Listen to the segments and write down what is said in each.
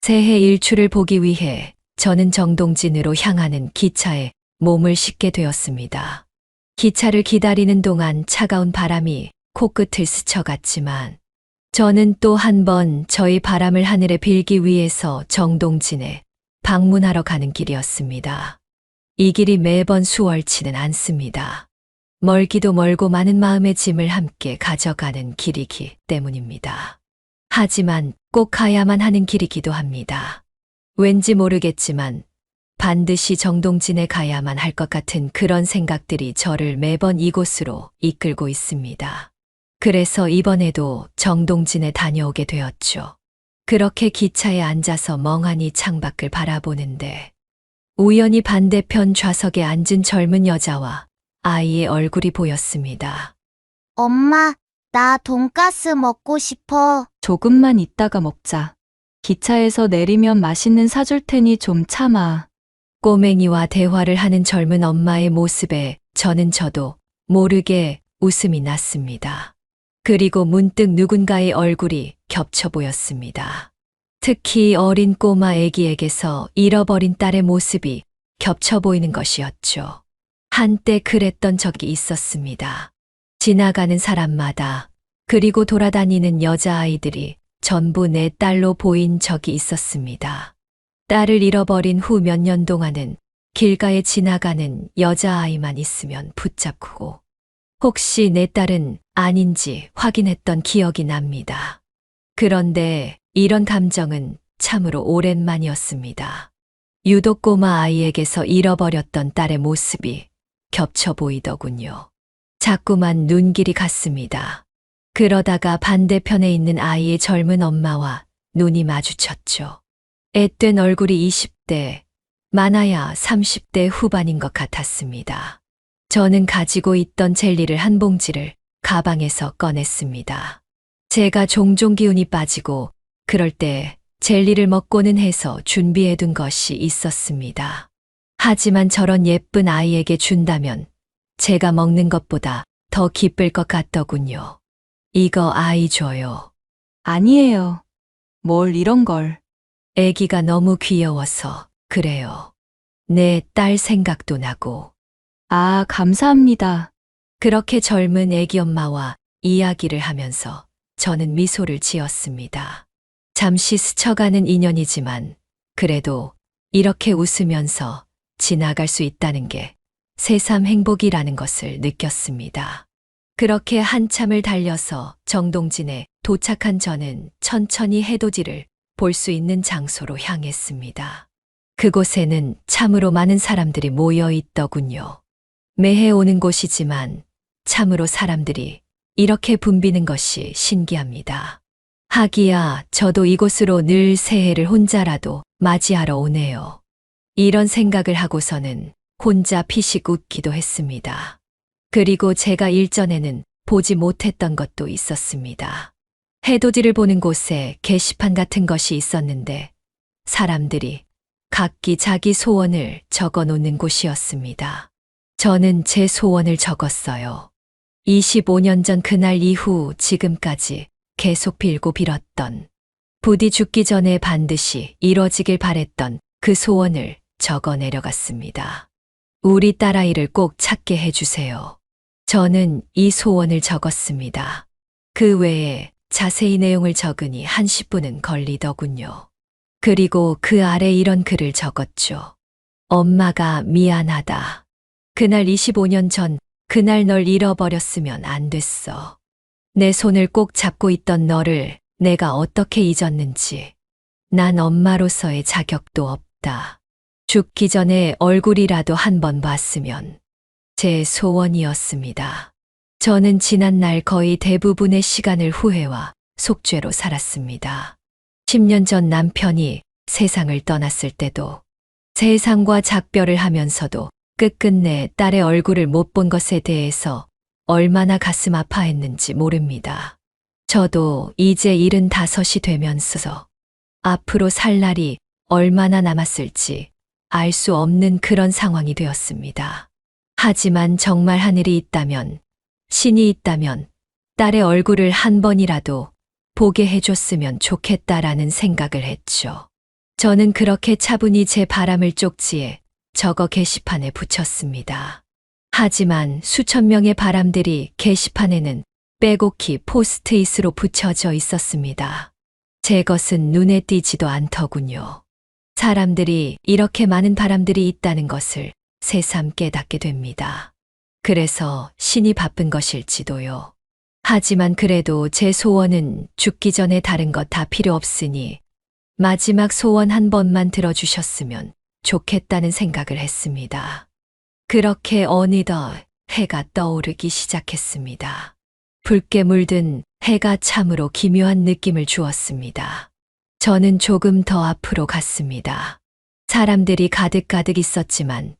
새해 일출을 보기 위해 저는 정동진으로 향하는 기차에 몸을 싣게 되었습니다. 기차를 기다리는 동안 차가운 바람이 코끝을 스쳐갔지만 저는 또 한 번 저희 바람을 하늘에 빌기 위해서 정동진에 방문하러 가는 길이었습니다. 이 길이 매번 수월치는 않습니다. 멀기도 멀고 많은 마음의 짐을 함께 가져가는 길이기 때문입니다. 하지만 꼭 가야만 하는 길이기도 합니다. 왠지 모르겠지만 반드시 정동진에 가야만 할 것 같은 그런 생각들이 저를 매번 이곳으로 이끌고 있습니다. 그래서 이번에도 정동진에 다녀오게 되었죠. 그렇게 기차에 앉아서 멍하니 창밖을 바라보는데 우연히 반대편 좌석에 앉은 젊은 여자와 아이의 얼굴이 보였습니다. 엄마, 나 돈가스 먹고 싶어. 조금만 있다가 먹자. 기차에서 내리면 맛있는 사줄 테니 좀 참아. 꼬맹이와 대화를 하는 젊은 엄마의 모습에 저도 모르게 웃음이 났습니다. 그리고 문득 누군가의 얼굴이 겹쳐 보였습니다. 특히 어린 꼬마 애기에게서 잃어버린 딸의 모습이 겹쳐 보이는 것이었죠. 한때 그랬던 적이 있었습니다. 지나가는 사람마다 그리고 돌아다니는 여자아이들이 전부 내 딸로 보인 적이 있었습니다. 딸을 잃어버린 후 몇 년 동안은 길가에 지나가는 여자아이만 있으면 붙잡고 혹시 내 딸은 아닌지 확인했던 기억이 납니다. 그런데 이런 감정은 참으로 오랜만이었습니다. 유독 꼬마 아이에게서 잃어버렸던 딸의 모습이 겹쳐 보이더군요. 자꾸만 눈길이 갔습니다. 그러다가 반대편에 있는 아이의 젊은 엄마와 눈이 마주쳤죠. 앳된 얼굴이 20대, 많아야 30대 후반인 것 같았습니다. 저는 가지고 있던 젤리를 한 봉지를 가방에서 꺼냈습니다. 제가 종종 기운이 빠지고 그럴 때 젤리를 먹고는 해서 준비해둔 것이 있었습니다. 하지만 저런 예쁜 아이에게 준다면 제가 먹는 것보다 더 기쁠 것 같더군요. 이거 아이 줘요. 아니에요. 뭘 이런 걸. 애기가 너무 귀여워서 그래요. 내 딸 생각도 나고. 아, 감사합니다. 그렇게 젊은 애기 엄마와 이야기를 하면서 저는 미소를 지었습니다. 잠시 스쳐가는 인연이지만 그래도 이렇게 웃으면서 지나갈 수 있다는 게 새삼 행복이라는 것을 느꼈습니다. 그렇게 한참을 달려서 정동진에 도착한 저는 천천히 해돋이를 볼 수 있는 장소로 향했습니다. 그곳에는 참으로 많은 사람들이 모여 있더군요. 매해 오는 곳이지만 참으로 사람들이 이렇게 붐비는 것이 신기합니다. 하기야 저도 이곳으로 늘 새해를 혼자라도 맞이하러 오네요. 이런 생각을 하고서는 혼자 피식 웃기도 했습니다. 그리고 제가 일전에는 보지 못했던 것도 있었습니다. 해돋이를 보는 곳에 게시판 같은 것이 있었는데 사람들이 각기 자기 소원을 적어 놓는 곳이었습니다. 저는 제 소원을 적었어요. 25년 전 그날 이후 지금까지 계속 빌고 빌었던, 부디 죽기 전에 반드시 이뤄지길 바랬던 그 소원을 적어 내려갔습니다. 우리 딸아이를 꼭 찾게 해주세요. 저는 이 소원을 적었습니다. 그 외에 자세히 내용을 적으니 한 10분은 걸리더군요. 그리고 그 아래 이런 글을 적었죠. 엄마가 미안하다. 그날 25년 전 그날 널 잃어버렸으면 안 됐어. 내 손을 꼭 잡고 있던 너를 내가 어떻게 잊었는지. 난 엄마로서의 자격도 없다. 죽기 전에 얼굴이라도 한 번 봤으면 제 소원이었습니다. 저는 지난날 거의 대부분의 시간을 후회와 속죄로 살았습니다. 10년 전 남편이 세상을 떠났을 때도 세상과 작별을 하면서도 끝끝내 딸의 얼굴을 못 본 것에 대해서 얼마나 가슴 아파했는지 모릅니다. 저도 이제 75이 되면서 앞으로 살 날이 얼마나 남았을지 알 수 없는 그런 상황이 되었습니다. 하지만 정말 하늘이 있다면, 신이 있다면 딸의 얼굴을 한 번이라도 보게 해줬으면 좋겠다라는 생각을 했죠. 저는 그렇게 차분히 제 바람을 쪽지에 적어 게시판에 붙였습니다. 하지만 수천 명의 바람들이 게시판에는 빼곡히 포스트잇으로 붙여져 있었습니다. 제 것은 눈에 띄지도 않더군요. 사람들이 이렇게 많은 바람들이 있다는 것을 새삼 깨닫게 됩니다. 그래서 신이 바쁜 것일지도요. 하지만 그래도 제 소원은 죽기 전에 다른 것 다 필요 없으니 마지막 소원 한 번만 들어주셨으면 좋겠다는 생각을 했습니다. 그렇게 어느덧 해가 떠오르기 시작했습니다. 붉게 물든 해가 참으로 기묘한 느낌을 주었습니다. 저는 조금 더 앞으로 갔습니다. 사람들이 가득가득 있었지만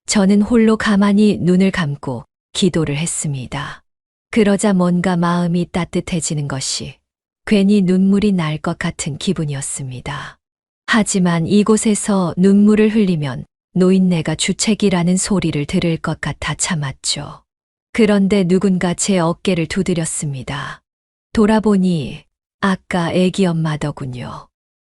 저는 홀로 가만히 눈을 감고 기도를 했습니다. 그러자 뭔가 마음이 따뜻해지는 것이 괜히 눈물이 날 것 같은 기분이었습니다. 하지만 이곳에서 눈물을 흘리면 노인네가 주책이라는 소리를 들을 것 같아 참았죠. 그런데 누군가 제 어깨를 두드렸습니다. 돌아보니 아까 애기 엄마더군요.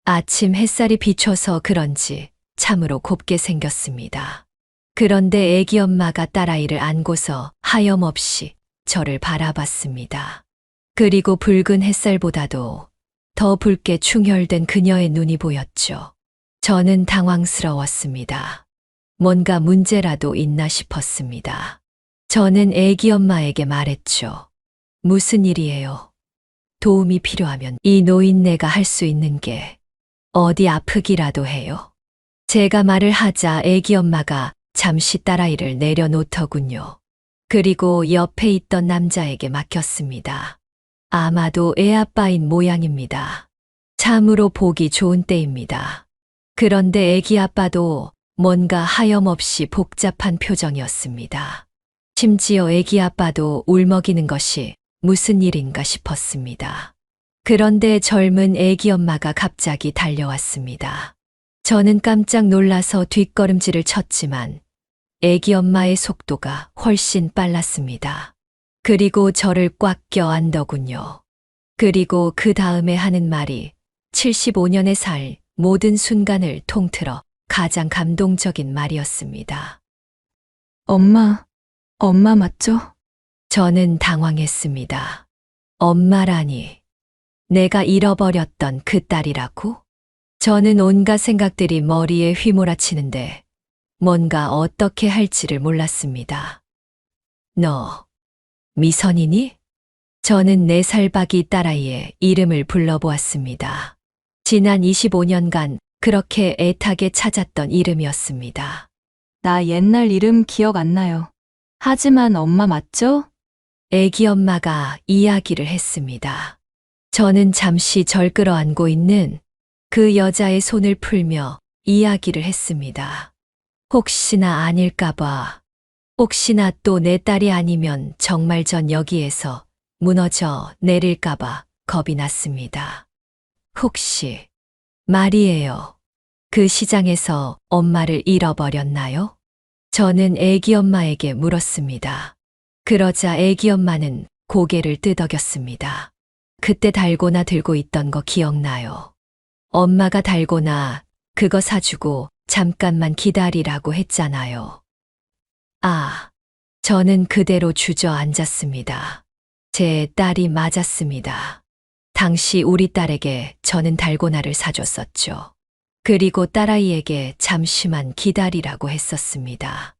아침 햇살이 비춰서 그런지 참으로 곱게 생겼습니다. 그런데 애기 엄마가 딸아이를 안고서 하염없이 저를 바라봤습니다. 그리고 붉은 햇살보다도 더 붉게 충혈된 그녀의 눈이 보였죠. 저는 당황스러웠습니다. 뭔가 문제라도 있나 싶었습니다. 저는 애기 엄마에게 말했죠. 무슨 일이에요? 도움이 필요하면 이 노인네가 할 수 있는 게 어디 아프기라도 해요. 제가 말을 하자 애기 엄마가 잠시 딸아이를 내려놓더군요. 그리고 옆에 있던 남자에게 맡겼습니다. 아마도 애아빠인 모양입니다. 참으로 보기 좋은 때입니다. 그런데 애기 아빠도 뭔가 하염없이 복잡한 표정이었습니다. 심지어 애기 아빠도 울먹이는 것이 무슨 일인가 싶었습니다. 그런데 젊은 애기 엄마가 갑자기 달려왔습니다. 저는 깜짝 놀라서 뒷걸음질을 쳤지만 애기 엄마의 속도가 훨씬 빨랐습니다. 그리고 저를 꽉 껴안더군요. 그리고 그 다음에 하는 말이 75년의 살 모든 순간을 통틀어 가장 감동적인 말이었습니다. 엄마 맞죠? 저는 당황했습니다. 엄마라니. 내가 잃어버렸던 그 딸이라고? 저는 온갖 생각들이 머리에 휘몰아치는데 뭔가 어떻게 할지를 몰랐습니다. 너, 미선이니? 저는 4살 박이 딸아이의 이름을 불러보았습니다. 지난 25년간 그렇게 애타게 찾았던 이름이었습니다. 나 옛날 이름 기억 안 나요. 하지만 엄마 맞죠? 애기 엄마가 이야기를 했습니다. 저는 잠시 절 끌어안고 있는 그 여자의 손을 풀며 이야기를 했습니다. 혹시나 아닐까봐, 혹시나 또 내 딸이 아니면 정말 전 여기에서 무너져 내릴까봐 겁이 났습니다. 혹시 말이에요. 그 시장에서 엄마를 잃어버렸나요? 저는 애기 엄마에게 물었습니다. 그러자 애기 엄마는 고개를 끄덕였습니다. 그때 달고나 들고 있던 거 기억나요? 엄마가 달고나 그거 사주고 잠깐만 기다리라고 했잖아요. 아, 저는 그대로 주저앉았습니다. 제 딸이 맞았습니다. 당시 우리 딸에게 저는 달고나를 사줬었죠. 그리고 딸아이에게 잠시만 기다리라고 했었습니다.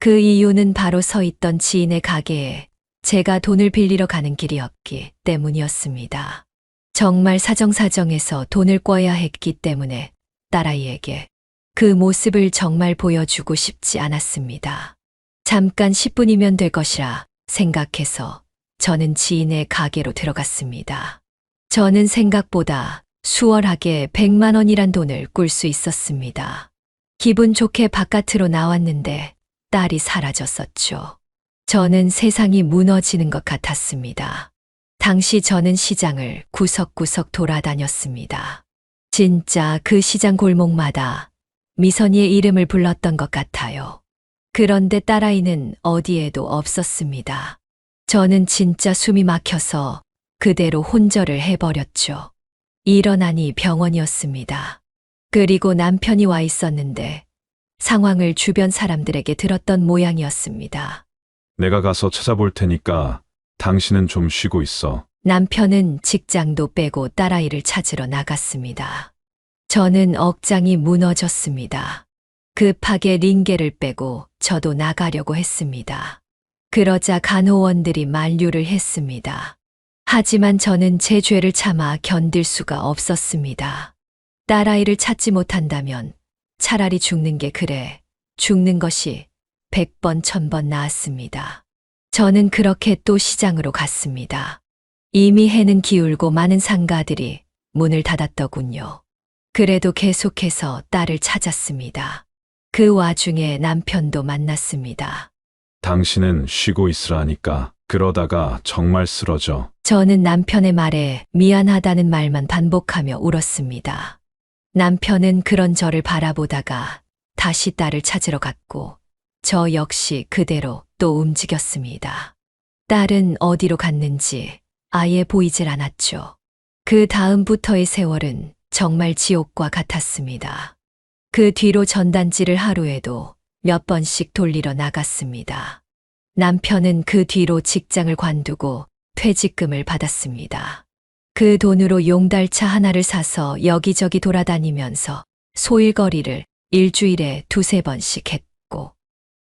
그 이유는 바로 서 있던 지인의 가게에 제가 돈을 빌리러 가는 길이었기 때문이었습니다. 정말 사정사정해서 돈을 꿔야 했기 때문에 딸아이에게 그 모습을 정말 보여주고 싶지 않았습니다. 잠깐 10분이면 될 것이라 생각해서 저는 지인의 가게로 들어갔습니다. 저는 생각보다 수월하게 100만 원이란 돈을 꿀 수 있었습니다. 기분 좋게 바깥으로 나왔는데 딸이 사라졌었죠. 저는 세상이 무너지는 것 같았습니다. 당시 저는 시장을 구석구석 돌아다녔습니다. 진짜 그 시장 골목마다 미선이의 이름을 불렀던 것 같아요. 그런데 딸아이는 어디에도 없었습니다. 저는 진짜 숨이 막혀서 그대로 혼절을 해버렸죠. 일어나니 병원이었습니다. 그리고 남편이 와 있었는데 상황을 주변 사람들에게 들었던 모양이었습니다. 내가 가서 찾아볼 테니까 당신은 좀 쉬고 있어. 남편은 직장도 빼고 딸아이를 찾으러 나갔습니다. 저는 억장이 무너졌습니다. 급하게 링게를 빼고 저도 나가려고 했습니다. 그러자 간호원들이 만류를 했습니다. 하지만 저는 제 죄를 참아 견딜 수가 없었습니다. 딸아이를 찾지 못한다면 차라리 죽는 게 그래, 죽는 것이 100번, 1000번 나았습니다. 저는 그렇게 또 시장으로 갔습니다. 이미 해는 기울고 많은 상가들이 문을 닫았더군요. 그래도 계속해서 딸을 찾았습니다. 그 와중에 남편도 만났습니다. 당신은 쉬고 있으라니까. 그러다가 정말 쓰러져. 저는 남편의 말에 미안하다는 말만 반복하며 울었습니다. 남편은 그런 저를 바라보다가 다시 딸을 찾으러 갔고 저 역시 그대로 또 움직였습니다. 딸은 어디로 갔는지 아예 보이질 않았죠. 그 다음부터의 세월은 정말 지옥과 같았습니다. 그 뒤로 전단지를 하루에도 몇 번씩 돌리러 나갔습니다. 남편은 그 뒤로 직장을 관두고 퇴직금을 받았습니다. 그 돈으로 용달차 하나를 사서 여기저기 돌아다니면서 소일거리를 일주일에 2~3번씩 했고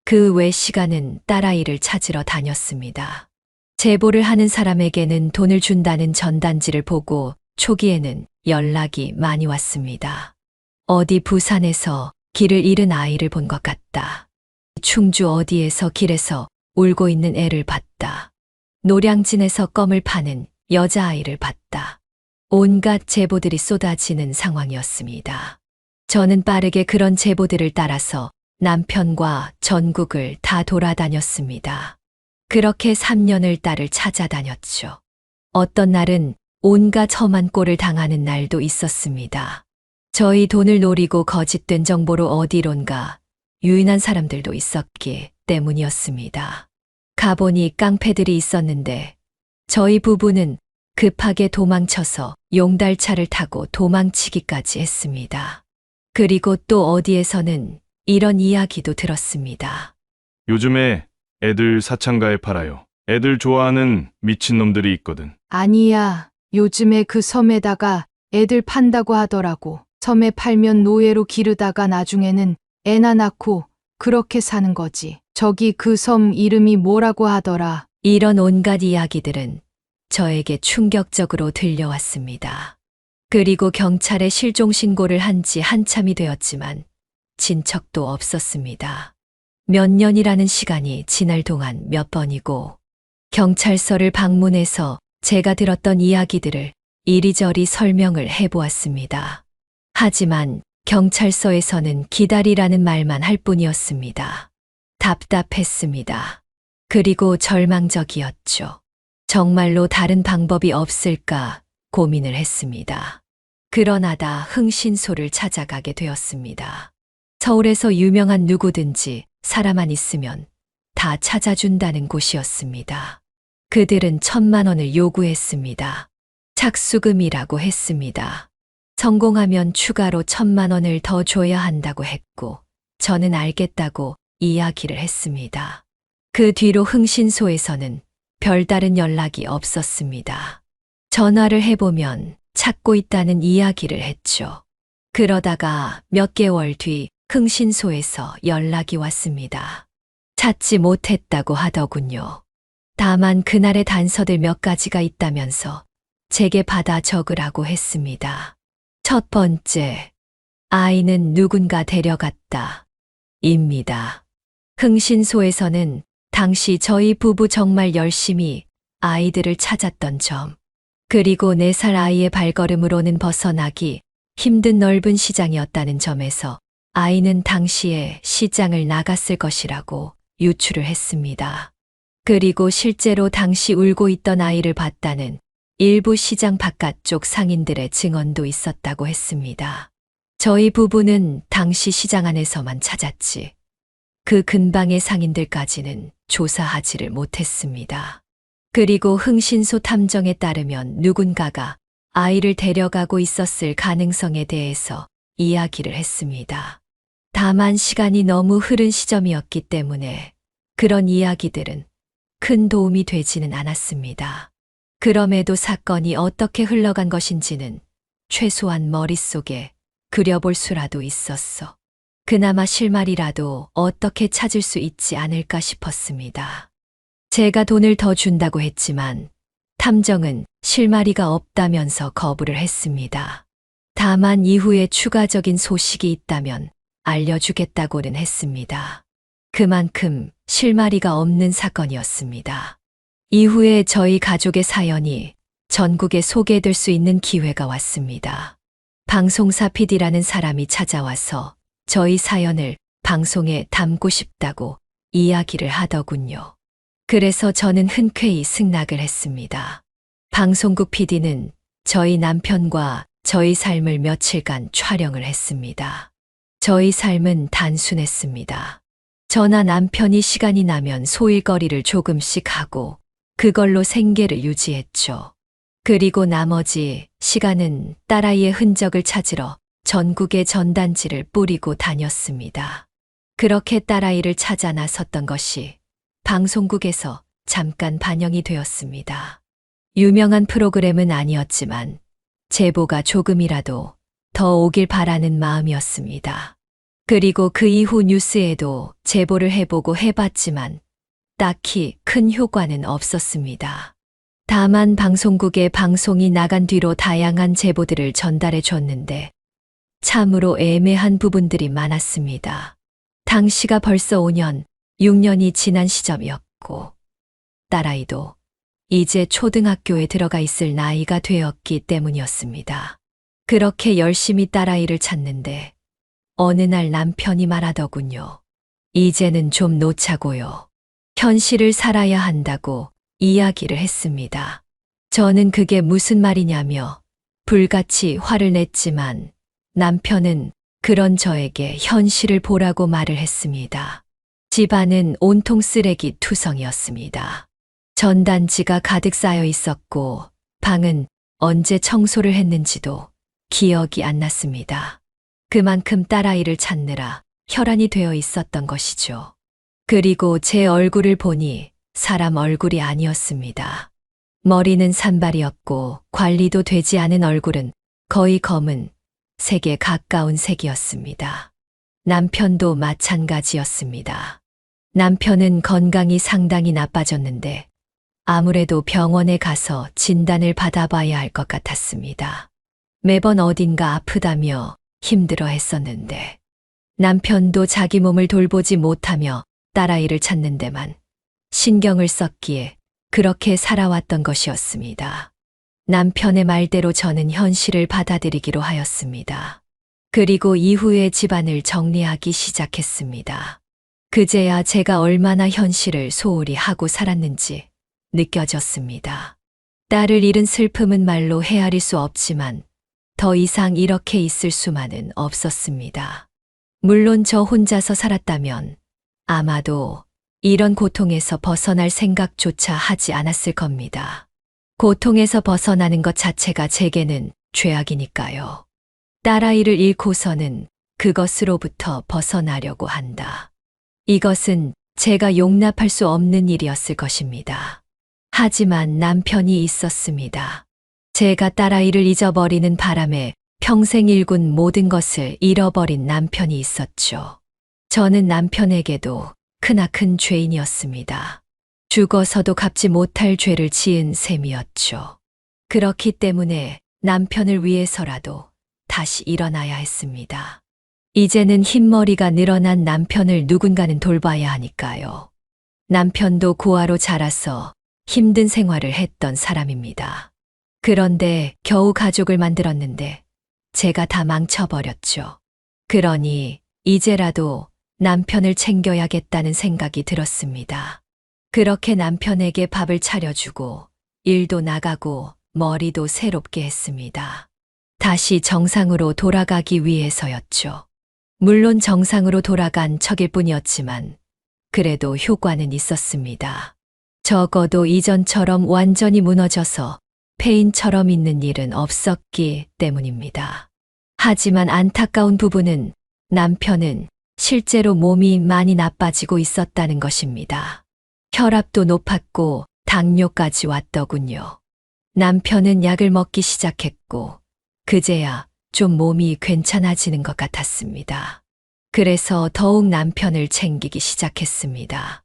그 외 시간은 딸아이를 찾으러 다녔습니다. 제보를 하는 사람에게는 돈을 준다는 전단지를 보고 초기에는 연락이 많이 왔습니다. 어디 부산에서 길을 잃은 아이를 본 것 같다. 충주 어디에서 길에서 울고 있는 애를 봤다. 노량진에서 껌을 파는 여자아이를 봤다. 온갖 제보들이 쏟아지는 상황이었습니다. 저는 빠르게 그런 제보들을 따라서 남편과 전국을 다 돌아다녔습니다. 그렇게 3년을 딸을 찾아다녔죠. 어떤 날은 온갖 험한 꼴을 당하는 날도 있었습니다. 저희 돈을 노리고 거짓된 정보로 어디론가 유인한 사람들도 있었기 때문이었습니다. 가보니 깡패들이 있었는데 저희 부부는 급하게 도망쳐서 용달차를 타고 도망치기까지 했습니다. 그리고 또 어디에서는 이런 이야기도 들었습니다. 요즘에 애들 사창가에 팔아요. 애들 좋아하는 미친놈들이 있거든. 아니야. 요즘에 그 섬에다가 애들 판다고 하더라고. 섬에 팔면 노예로 기르다가 나중에는 애나 낳고 그렇게 사는 거지. 저기 그 섬 이름이 뭐라고 하더라. 이런 온갖 이야기들은 저에게 충격적으로 들려왔습니다. 그리고 경찰에 실종 신고를 한 지 한참이 되었지만 진척도 없었습니다. 몇 년이라는 시간이 지날 동안 몇 번이고 경찰서를 방문해서 제가 들었던 이야기들을 이리저리 설명을 해보았습니다. 하지만 경찰서에서는 기다리라는 말만 할 뿐이었습니다. 답답했습니다. 그리고 절망적이었죠. 정말로 다른 방법이 없을까 고민을 했습니다. 그러나다 흥신소를 찾아가게 되었습니다. 서울에서 유명한 누구든지 사람만 있으면 다 찾아준다는 곳이었습니다. 그들은 1000만 원을 요구했습니다. 착수금이라고 했습니다. 성공하면 추가로 1000만 원을 더 줘야 한다고 했고 저는 알겠다고 이야기를 했습니다. 그 뒤로 흥신소에서는 별다른 연락이 없었습니다. 전화를 해보면 찾고 있다는 이야기를 했죠. 그러다가 몇 개월 뒤 흥신소에서 연락이 왔습니다. 찾지 못했다고 하더군요. 다만 그날의 단서들 몇 가지가 있다면서 제게 받아 적으라고 했습니다. 첫 번째, 아이는 누군가 데려갔다. 입니다. 흥신소에서는 당시 저희 부부 정말 열심히 아이들을 찾았던 점, 그리고 4살 아이의 발걸음으로는 벗어나기 힘든 넓은 시장이었다는 점에서 아이는 당시에 시장을 나갔을 것이라고 유추를 했습니다. 그리고 실제로 당시 울고 있던 아이를 봤다는 일부 시장 바깥쪽 상인들의 증언도 있었다고 했습니다. 저희 부부는 당시 시장 안에서만 찾았지 그 근방의 상인들까지는 조사하지를 못했습니다. 그리고 흥신소 탐정에 따르면 누군가가 아이를 데려가고 있었을 가능성에 대해서 이야기를 했습니다. 다만 시간이 너무 흐른 시점이었기 때문에 그런 이야기들은 큰 도움이 되지는 않았습니다. 그럼에도 사건이 어떻게 흘러간 것인지는 최소한 머릿속에 그려볼 수라도 있었어. 그나마 실마리라도 어떻게 찾을 수 있지 않을까 싶었습니다. 제가 돈을 더 준다고 했지만 탐정은 실마리가 없다면서 거부를 했습니다. 다만 이후에 추가적인 소식이 있다면 알려주겠다고는 했습니다. 그만큼 실마리가 없는 사건이었습니다. 이후에 저희 가족의 사연이 전국에 소개될 수 있는 기회가 왔습니다. 방송사 PD라는 사람이 찾아와서 저희 사연을 방송에 담고 싶다고 이야기를 하더군요. 그래서 저는 흔쾌히 승낙을 했습니다. 방송국 PD는 저희 남편과 저희 삶을 며칠간 촬영을 했습니다. 저희 삶은 단순했습니다. 저나 남편이 시간이 나면 소일거리를 조금씩 하고 그걸로 생계를 유지했죠. 그리고 나머지 시간은 딸아이의 흔적을 찾으러 전국의 전단지를 뿌리고 다녔습니다. 그렇게 딸아이를 찾아 나섰던 것이 방송국에서 잠깐 반영이 되었습니다. 유명한 프로그램은 아니었지만 제보가 조금이라도 더 오길 바라는 마음이었습니다. 그리고 그 이후 뉴스에도 제보를 해보고 해봤지만 딱히 큰 효과는 없었습니다. 다만 방송국에 방송이 나간 뒤로 다양한 제보들을 전달해 줬는데 참으로 애매한 부분들이 많았습니다. 당시가 벌써 5년, 6년이 지난 시점이었고 딸아이도 이제 초등학교에 들어가 있을 나이가 되었기 때문이었습니다. 그렇게 열심히 딸아이를 찾는데 어느 날 남편이 말하더군요. 이제는 좀 놓자고요. 현실을 살아야 한다고 이야기를 했습니다. 저는 그게 무슨 말이냐며 불같이 화를 냈지만 남편은 그런 저에게 현실을 보라고 말을 했습니다. 집안은 온통 쓰레기 투성이었습니다. 전단지가 가득 쌓여 있었고 방은 언제 청소를 했는지도 기억이 안 났습니다. 그만큼 딸아이를 찾느라 혈안이 되어 있었던 것이죠. 그리고 제 얼굴을 보니 사람 얼굴이 아니었습니다. 머리는 산발이었고 관리도 되지 않은 얼굴은 거의 검은 색에 가까운 색이었습니다. 남편도 마찬가지였습니다. 남편은 건강이 상당히 나빠졌는데 아무래도 병원에 가서 진단을 받아봐야 할 것 같았습니다. 매번 어딘가 아프다며 힘들어 했었는데 남편도 자기 몸을 돌보지 못하며 딸아이를 찾는 데만 신경을 썼기에 그렇게 살아왔던 것이었습니다. 남편의 말대로 저는 현실을 받아들이기로 하였습니다. 그리고 이후에 집안을 정리하기 시작했습니다. 그제야 제가 얼마나 현실을 소홀히 하고 살았는지 느껴졌습니다. 딸을 잃은 슬픔은 말로 헤아릴 수 없지만 더 이상 이렇게 있을 수만은 없었습니다. 물론 저 혼자서 살았다면 아마도 이런 고통에서 벗어날 생각조차 하지 않았을 겁니다. 고통에서 벗어나는 것 자체가 제게는 죄악이니까요. 딸아이를 잃고서는 그것으로부터 벗어나려고 한다. 이것은 제가 용납할 수 없는 일이었을 것입니다. 하지만 남편이 있었습니다. 제가 딸아이를 잊어버리는 바람에 평생 일군 모든 것을 잃어버린 남편이 있었죠. 저는 남편에게도 크나큰 죄인이었습니다. 죽어서도 갚지 못할 죄를 지은 셈이었죠. 그렇기 때문에 남편을 위해서라도 다시 일어나야 했습니다. 이제는 흰머리가 늘어난 남편을 누군가는 돌봐야 하니까요. 남편도 고아로 자라서 힘든 생활을 했던 사람입니다. 그런데 겨우 가족을 만들었는데 제가 다 망쳐버렸죠. 그러니 이제라도 남편을 챙겨야겠다는 생각이 들었습니다. 그렇게 남편에게 밥을 차려주고 일도 나가고 머리도 새롭게 했습니다. 다시 정상으로 돌아가기 위해서였죠. 물론 정상으로 돌아간 척일 뿐이었지만 그래도 효과는 있었습니다. 적어도 이전처럼 완전히 무너져서 폐인처럼 있는 일은 없었기 때문입니다. 하지만 안타까운 부분은 남편은 실제로 몸이 많이 나빠지고 있었다는 것입니다. 혈압도 높았고 당뇨까지 왔더군요. 남편은 약을 먹기 시작했고 그제야 좀 몸이 괜찮아지는 것 같았습니다. 그래서 더욱 남편을 챙기기 시작했습니다.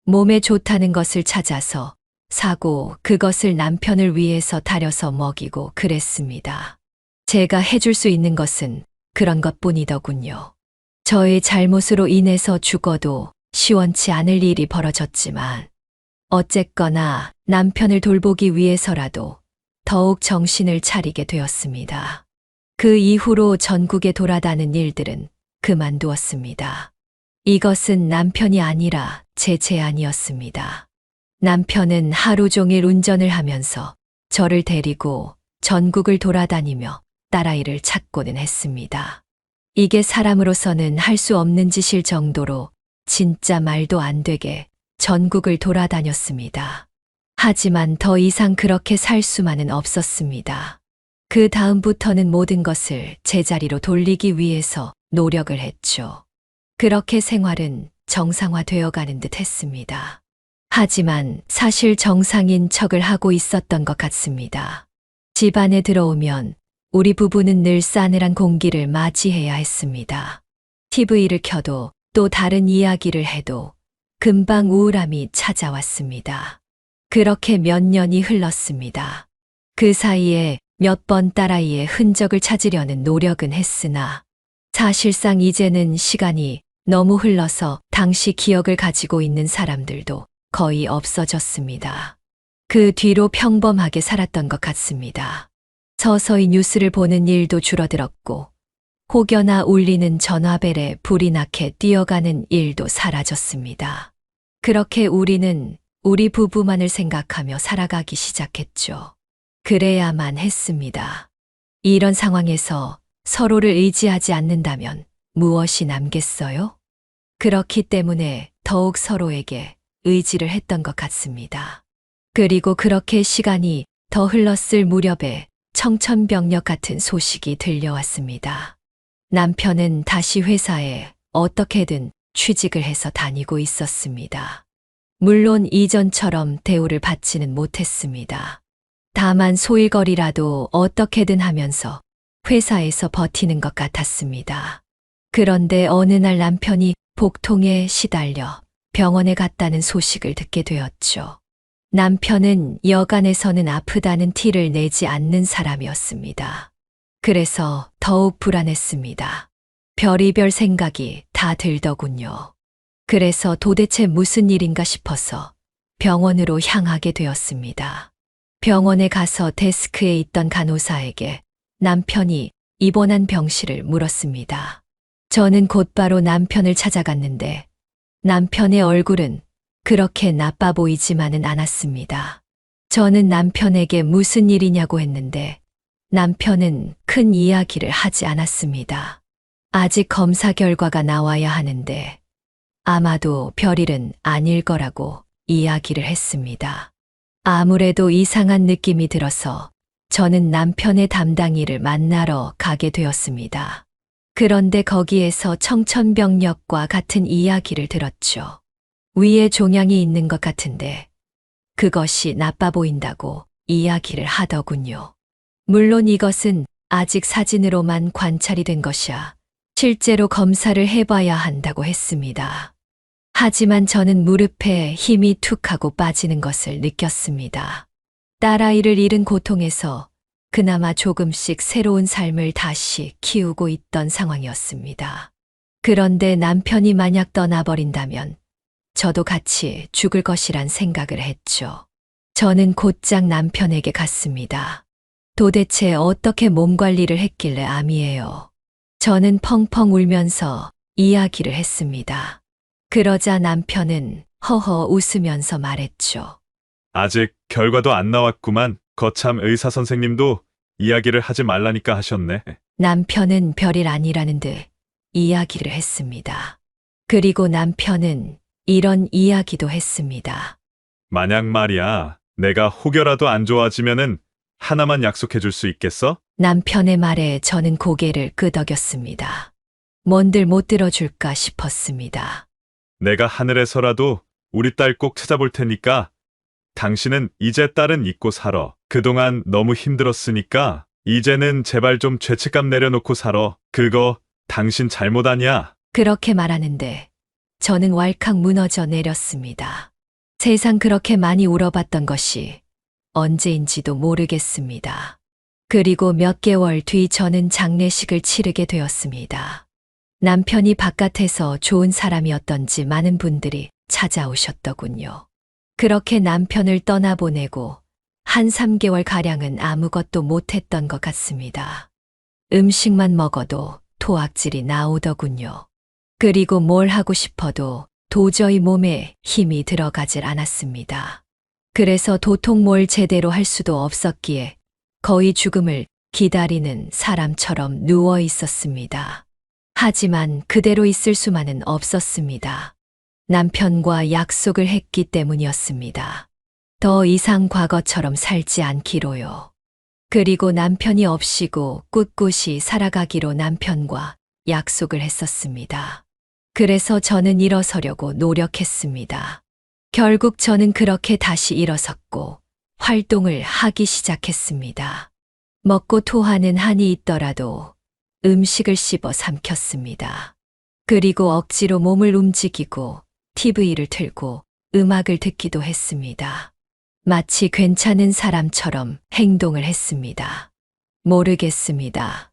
몸에 좋다는 것을 찾아서 사고 그것을 남편을 위해서 다려서 먹이고 그랬습니다. 제가 해줄 수 있는 것은 그런 것뿐이더군요. 저의 잘못으로 인해서 죽어도 시원치 않을 일이 벌어졌지만 어쨌거나 남편을 돌보기 위해서라도 더욱 정신을 차리게 되었습니다. 그 이후로 전국에 돌아다니는 일들은 그만두었습니다. 이것은 남편이 아니라 제 제안이었습니다. 남편은 하루 종일 운전을 하면서 저를 데리고 전국을 돌아다니며 딸아이를 찾고는 했습니다. 이게 사람으로서는 할 수 없는 짓일 정도로 진짜 말도 안 되게 전국을 돌아다녔습니다. 하지만 더 이상 그렇게 살 수만은 없었습니다. 그 다음부터는 모든 것을 제자리로 돌리기 위해서 노력을 했죠. 그렇게 생활은 정상화되어 가는 듯 했습니다. 하지만 사실 정상인 척을 하고 있었던 것 같습니다. 집 안에 들어오면 우리 부부는 늘 싸늘한 공기를 맞이해야 했습니다. TV를 켜도 또 다른 이야기를 해도 금방 우울함이 찾아왔습니다. 그렇게 몇 년이 흘렀습니다. 그 사이에 몇 번 딸아이의 흔적을 찾으려는 노력은 했으나 사실상 이제는 시간이 너무 흘러서 당시 기억을 가지고 있는 사람들도 거의 없어졌습니다. 그 뒤로 평범하게 살았던 것 같습니다. 서서히 뉴스를 보는 일도 줄어들었고 혹여나 울리는 전화벨에 불이 나게 뛰어가는 일도 사라졌습니다. 그렇게 우리는 우리 부부만을 생각하며 살아가기 시작했죠. 그래야만 했습니다. 이런 상황에서 서로를 의지하지 않는다면 무엇이 남겠어요? 그렇기 때문에 더욱 서로에게 의지를 했던 것 같습니다. 그리고 그렇게 시간이 더 흘렀을 무렵에 청천벽력 같은 소식이 들려왔습니다. 남편은 다시 회사에 어떻게든 취직을 해서 다니고 있었습니다. 물론 이전처럼 대우를 받지는 못했습니다. 다만 소일거리라도 어떻게든 하면서 회사에서 버티는 것 같았습니다. 그런데 어느 날 남편이 복통에 시달려 병원에 갔다는 소식을 듣게 되었죠. 남편은 여간에서는 아프다는 티를 내지 않는 사람이었습니다. 그래서 더욱 불안했습니다. 별의별 생각이 다 들더군요. 그래서 도대체 무슨 일인가 싶어서 병원으로 향하게 되었습니다. 병원에 가서 데스크에 있던 간호사에게 남편이 입원한 병실을 물었습니다. 저는 곧바로 남편을 찾아갔는데 남편의 얼굴은 그렇게 나빠 보이지만은 않았습니다. 저는 남편에게 무슨 일이냐고 했는데 남편은 큰 이야기를 하지 않았습니다. 아직 검사 결과가 나와야 하는데 아마도 별일은 아닐 거라고 이야기를 했습니다. 아무래도 이상한 느낌이 들어서 저는 남편의 담당이를 만나러 가게 되었습니다. 그런데 거기에서 청천벽력과 같은 이야기를 들었죠. 위에 종양이 있는 것 같은데 그것이 나빠 보인다고 이야기를 하더군요. 물론 이것은 아직 사진으로만 관찰이 된 것이야 실제로 검사를 해봐야 한다고 했습니다. 하지만 저는 무릎에 힘이 툭 하고 빠지는 것을 느꼈습니다. 딸아이를 잃은 고통에서 그나마 조금씩 새로운 삶을 다시 키우고 있던 상황이었습니다. 그런데 남편이 만약 떠나버린다면 저도 같이 죽을 것이란 생각을 했죠. 저는 곧장 남편에게 갔습니다. 도대체 어떻게 몸 관리를 했길래 암이에요. 저는 펑펑 울면서 이야기를 했습니다. 그러자 남편은 허허 웃으면서 말했죠. 아직 결과도 안 나왔구만. 거참 의사 선생님도 이야기를 하지 말라니까 하셨네. 남편은 별일 아니라는 듯 이야기를 했습니다. 그리고 남편은 이런 이야기도 했습니다. 만약 말이야, 내가 혹여라도 안 좋아지면은 하나만 약속해 줄 수 있겠어? 남편의 말에 저는 고개를 끄덕였습니다. 뭔들 못 들어줄까 싶었습니다. 내가 하늘에서라도 우리 딸 꼭 찾아볼 테니까 당신은 이제 딸은 잊고 살아. 그동안 너무 힘들었으니까 이제는 제발 좀 죄책감 내려놓고 살아. 그거 당신 잘못 아니야. 그렇게 말하는데 저는 왈칵 무너져 내렸습니다. 세상 그렇게 많이 울어봤던 것이 언제인지도 모르겠습니다. 그리고 몇 개월 뒤 저는 장례식을 치르게 되었습니다. 남편이 바깥에서 좋은 사람이었던지 많은 분들이 찾아오셨더군요. 그렇게 남편을 떠나보내고 한 3개월 가량은 아무것도 못했던 것 같습니다. 음식만 먹어도 토악질이 나오더군요. 그리고 뭘 하고 싶어도 도저히 몸에 힘이 들어가질 않았습니다. 그래서 도통 뭘 제대로 할 수도 없었기에 거의 죽음을 기다리는 사람처럼 누워 있었습니다. 하지만 그대로 있을 수만은 없었습니다. 남편과 약속을 했기 때문이었습니다. 더 이상 과거처럼 살지 않기로요. 그리고 남편이 없이고 꿋꿋이 살아가기로 남편과 약속을 했었습니다. 그래서 저는 일어서려고 노력했습니다. 결국 저는 그렇게 다시 일어섰고 활동을 하기 시작했습니다. 먹고 토하는 한이 있더라도 음식을 씹어 삼켰습니다. 그리고 억지로 몸을 움직이고 TV를 틀고 음악을 듣기도 했습니다. 마치 괜찮은 사람처럼 행동을 했습니다. 모르겠습니다.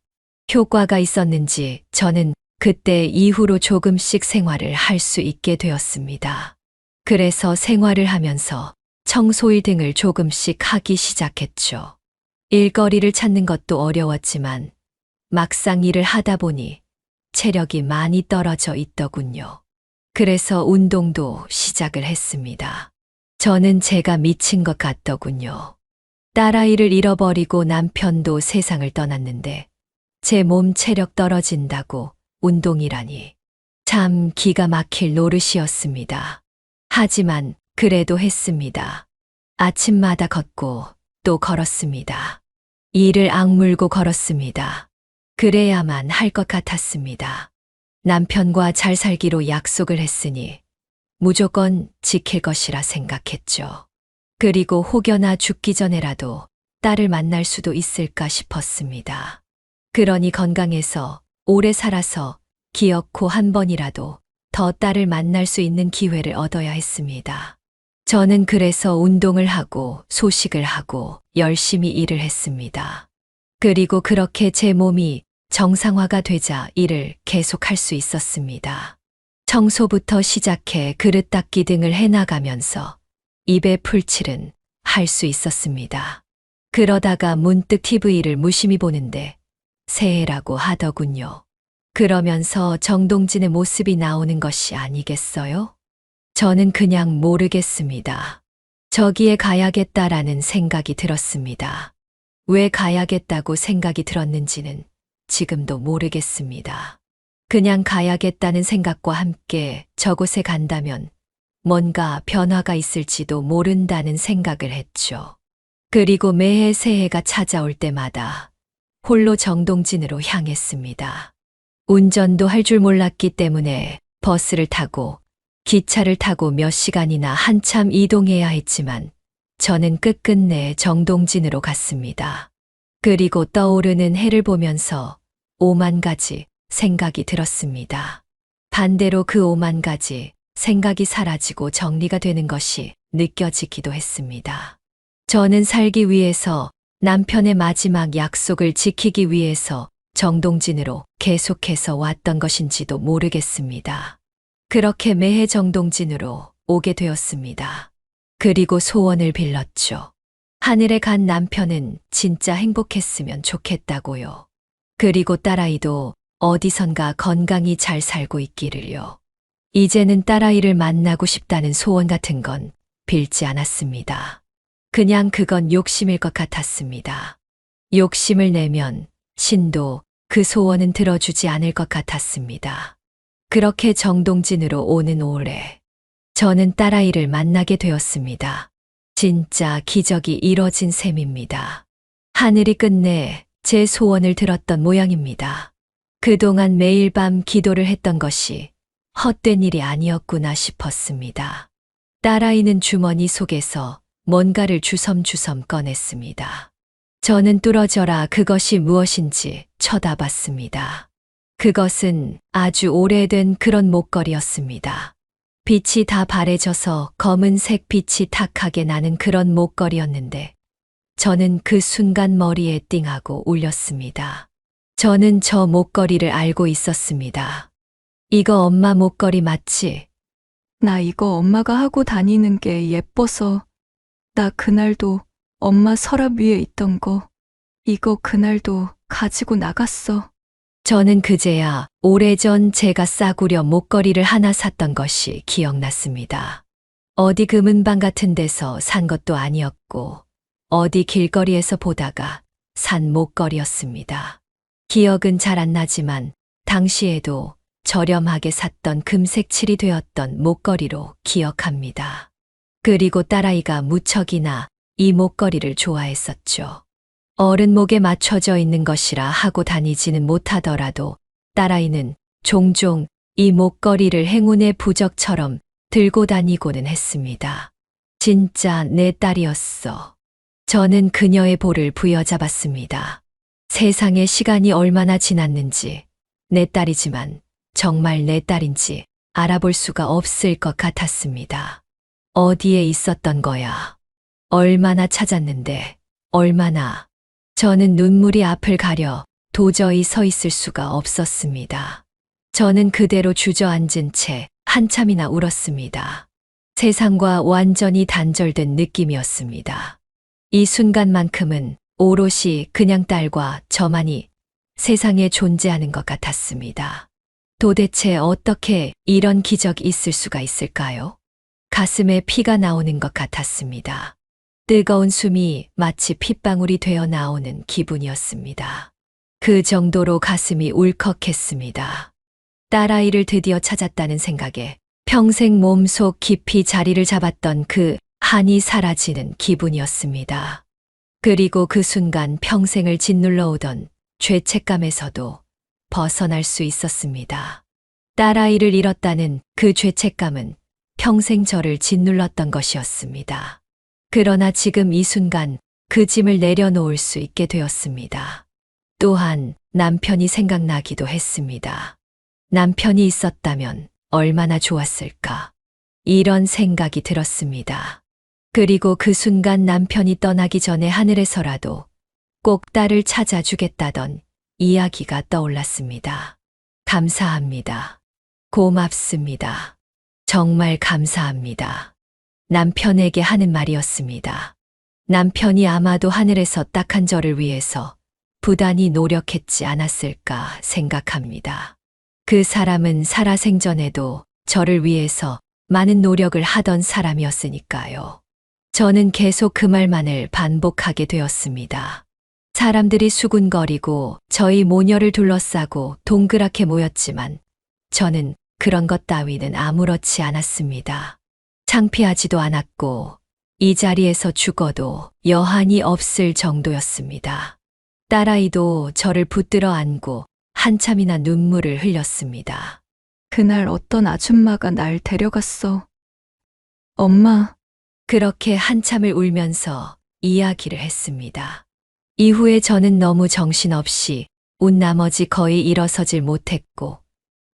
효과가 있었는지 저는 그때 이후로 조금씩 생활을 할 수 있게 되었습니다. 그래서 생활을 하면서 청소일 등을 조금씩 하기 시작했죠. 일거리를 찾는 것도 어려웠지만 막상 일을 하다 보니 체력이 많이 떨어져 있더군요. 그래서 운동도 시작을 했습니다. 저는 제가 미친 것 같더군요. 딸아이를 잃어버리고 남편도 세상을 떠났는데 제 몸 체력 떨어진다고 운동이라니. 참 기가 막힐 노릇이었습니다. 하지만 그래도 했습니다. 아침마다 걷고 또 걸었습니다. 이를 악물고 걸었습니다. 그래야만 할 것 같았습니다. 남편과 잘 살기로 약속을 했으니 무조건 지킬 것이라 생각했죠. 그리고 혹여나 죽기 전에라도 딸을 만날 수도 있을까 싶었습니다. 그러니 건강해서 오래 살아서 기어코 한 번이라도 더 딸을 만날 수 있는 기회를 얻어야 했습니다. 저는 그래서 운동을 하고 소식을 하고 열심히 일을 했습니다. 그리고 그렇게 제 몸이 정상화가 되자 일을 계속할 수 있었습니다. 청소부터 시작해 그릇 닦기 등을 해나가면서 입에 풀칠은 할 수 있었습니다. 그러다가 문득 TV를 무심히 보는데 새해라고 하더군요. 그러면서 정동진의 모습이 나오는 것이 아니겠어요? 저는 그냥 모르겠습니다. 저기에 가야겠다라는 생각이 들었습니다. 왜 가야겠다고 생각이 들었는지는 지금도 모르겠습니다. 그냥 가야겠다는 생각과 함께 저곳에 간다면 뭔가 변화가 있을지도 모른다는 생각을 했죠. 그리고 매해 새해가 찾아올 때마다 홀로 정동진으로 향했습니다. 운전도 할 줄 몰랐기 때문에 버스를 타고 기차를 타고 몇 시간이나 한참 이동해야 했지만 저는 끝끝내 정동진으로 갔습니다. 그리고 떠오르는 해를 보면서 5만 가지 생각이 들었습니다. 반대로 그 5만 가지 생각이 사라지고 정리가 되는 것이 느껴지기도 했습니다. 저는 살기 위해서 남편의 마지막 약속을 지키기 위해서 정동진으로 계속해서 왔던 것인지도 모르겠습니다. 그렇게 매해 정동진으로 오게 되었습니다. 그리고 소원을 빌렸죠. 하늘에 간 남편은 진짜 행복했으면 좋겠다고요. 그리고 딸아이도 어디선가 건강히 잘 살고 있기를요. 이제는 딸아이를 만나고 싶다는 소원 같은 건 빌지 않았습니다. 그냥 그건 욕심일 것 같았습니다. 욕심을 내면 신도 그 소원은 들어주지 않을 것 같았습니다. 그렇게 정동진으로 오는 올해 저는 딸아이를 만나게 되었습니다. 진짜 기적이 이뤄진 셈입니다. 하늘이 끝내 제 소원을 들었던 모양입니다. 그동안 매일 밤 기도를 했던 것이 헛된 일이 아니었구나 싶었습니다. 딸아이는 주머니 속에서 뭔가를 주섬주섬 꺼냈습니다. 저는 뚫어져라 그것이 무엇인지 쳐다봤습니다. 그것은 아주 오래된 그런 목걸이였습니다. 빛이 다 바래져서 검은색 빛이 탁하게 나는 그런 목걸이였는데 저는 그 순간 머리에 띵하고 울렸습니다. 저는 저 목걸이를 알고 있었습니다. 이거 엄마 목걸이 맞지? 나 이거 엄마가 하고 다니는 게 예뻐서. 나 그날도 엄마 서랍 위에 있던 거, 이거 그날도 가지고 나갔어. 저는 그제야 오래전 제가 싸구려 목걸이를 하나 샀던 것이 기억났습니다. 어디 금은방 같은 데서 산 것도 아니었고 어디 길거리에서 보다가 산 목걸이였습니다. 기억은 잘 안 나지만 당시에도 저렴하게 샀던 금색 칠이 되었던 목걸이로 기억합니다. 그리고 딸아이가 무척이나 이 목걸이를 좋아했었죠. 어른 목에 맞춰져 있는 것이라 하고 다니지는 못하더라도 딸아이는 종종 이 목걸이를 행운의 부적처럼 들고 다니고는 했습니다. 진짜 내 딸이었어. 저는 그녀의 볼을 부여잡았습니다. 세상에 시간이 얼마나 지났는지 내 딸이지만 정말 내 딸인지 알아볼 수가 없을 것 같았습니다. 어디에 있었던 거야? 얼마나 찾았는데, 얼마나. 저는 눈물이 앞을 가려 도저히 서 있을 수가 없었습니다. 저는 그대로 주저앉은 채 한참이나 울었습니다. 세상과 완전히 단절된 느낌이었습니다. 이 순간만큼은 오롯이 그냥 딸과 저만이 세상에 존재하는 것 같았습니다. 도대체 어떻게 이런 기적이 있을 수가 있을까요? 가슴에 피가 나오는 것 같았습니다. 뜨거운 숨이 마치 핏방울이 되어 나오는 기분이었습니다. 그 정도로 가슴이 울컥했습니다. 딸아이를 드디어 찾았다는 생각에 평생 몸속 깊이 자리를 잡았던 그 한이 사라지는 기분이었습니다. 그리고 그 순간 평생을 짓눌러 오던 죄책감에서도 벗어날 수 있었습니다. 딸아이를 잃었다는 그 죄책감은 평생 저를 짓눌렀던 것이었습니다. 그러나 지금 이 순간 그 짐을 내려놓을 수 있게 되었습니다. 또한 남편이 생각나기도 했습니다. 남편이 있었다면 얼마나 좋았을까. 이런 생각이 들었습니다. 그리고 그 순간 남편이 떠나기 전에 하늘에서라도 꼭 딸을 찾아주겠다던 이야기가 떠올랐습니다. 감사합니다. 고맙습니다. 정말 감사합니다. 남편에게 하는 말이었습니다. 남편이 아마도 하늘에서 딱한 저를 위해서 부단히 노력했지 않았을까 생각합니다. 그 사람은 살아생전에도 저를 위해서 많은 노력을 하던 사람이었으니까요. 저는 계속 그 말만을 반복하게 되었습니다. 사람들이 수군거리고 저희 모녀를 둘러싸고 동그랗게 모였지만 저는 그런 것 따위는 아무렇지 않았습니다. 창피하지도 않았고 이 자리에서 죽어도 여한이 없을 정도였습니다. 딸아이도 저를 붙들어 안고 한참이나 눈물을 흘렸습니다. 그날 어떤 아줌마가 날 데려갔어. 엄마, 그렇게 한참을 울면서 이야기를 했습니다. 이후에 저는 너무 정신없이 운 나머지 거의 일어서질 못했고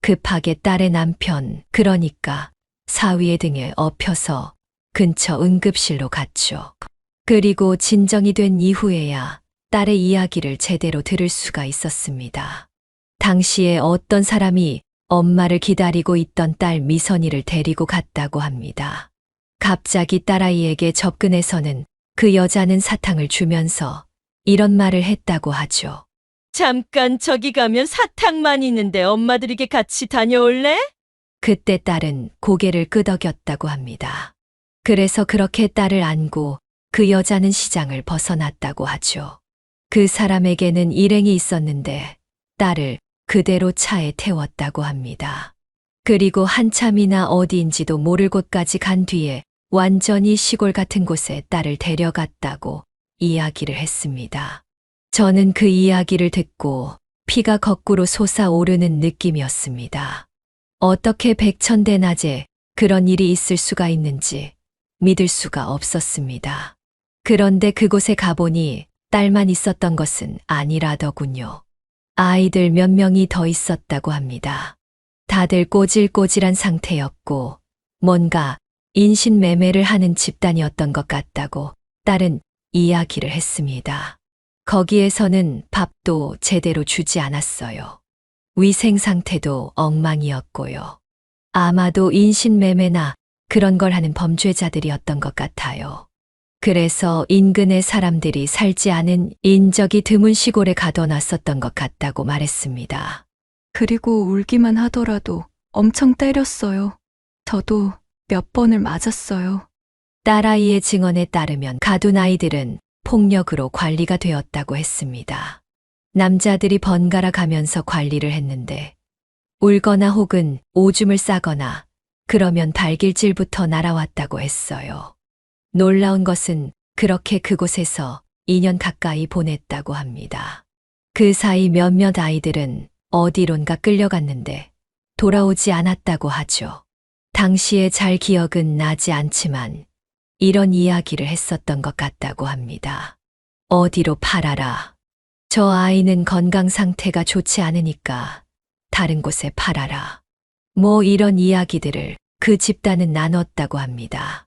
급하게 딸의 남편, 그러니까 사위의 등에 엎혀서 근처 응급실로 갔죠. 그리고 진정이 된 이후에야 딸의 이야기를 제대로 들을 수가 있었습니다. 당시에 어떤 사람이 엄마를 기다리고 있던 딸 미선이를 데리고 갔다고 합니다. 갑자기 딸아이에게 접근해서는 그 여자는 사탕을 주면서 이런 말을 했다고 하죠. 잠깐 저기 가면 사탕만 있는데 엄마들에게 같이 다녀올래? 그때 딸은 고개를 끄덕였다고 합니다. 그래서 그렇게 딸을 안고 그 여자는 시장을 벗어났다고 하죠. 그 사람에게는 일행이 있었는데 딸을 그대로 차에 태웠다고 합니다. 그리고 한참이나 어디인지도 모를 곳까지 간 뒤에 완전히 시골 같은 곳에 딸을 데려갔다고 이야기를 했습니다. 저는 그 이야기를 듣고 피가 거꾸로 솟아오르는 느낌이었습니다. 어떻게 백천대 낮에 그런 일이 있을 수가 있는지 믿을 수가 없었습니다. 그런데 그곳에 가보니 딸만 있었던 것은 아니라더군요. 아이들 몇 명이 더 있었다고 합니다. 다들 꼬질꼬질한 상태였고 뭔가 인신매매를 하는 집단이었던 것 같다고 딸은 이야기를 했습니다. 거기에서는 밥도 제대로 주지 않았어요. 위생 상태도 엉망이었고요. 아마도 인신매매나 그런 걸 하는 범죄자들이었던 것 같아요. 그래서 인근의 사람들이 살지 않은 인적이 드문 시골에 가둬놨었던 것 같다고 말했습니다. 그리고 울기만 하더라도 엄청 때렸어요. 저도 몇 번을 맞았어요. 딸아이의 증언에 따르면 가둔 아이들은 폭력으로 관리가 되었다고 했습니다. 남자들이 번갈아 가면서 관리를 했는데 울거나 혹은 오줌을 싸거나 그러면 발길질부터 날아왔다고 했어요. 놀라운 것은 그렇게 그곳에서 2년 가까이 보냈다고 합니다. 그 사이 몇몇 아이들은 어디론가 끌려갔는데 돌아오지 않았다고 하죠. 당시에 잘 기억은 나지 않지만 이런 이야기를 했었던 것 같다고 합니다. 어디로 팔아라. 저 아이는 건강 상태가 좋지 않으니까 다른 곳에 팔아라. 뭐 이런 이야기들을 그 집단은 나눴다고 합니다.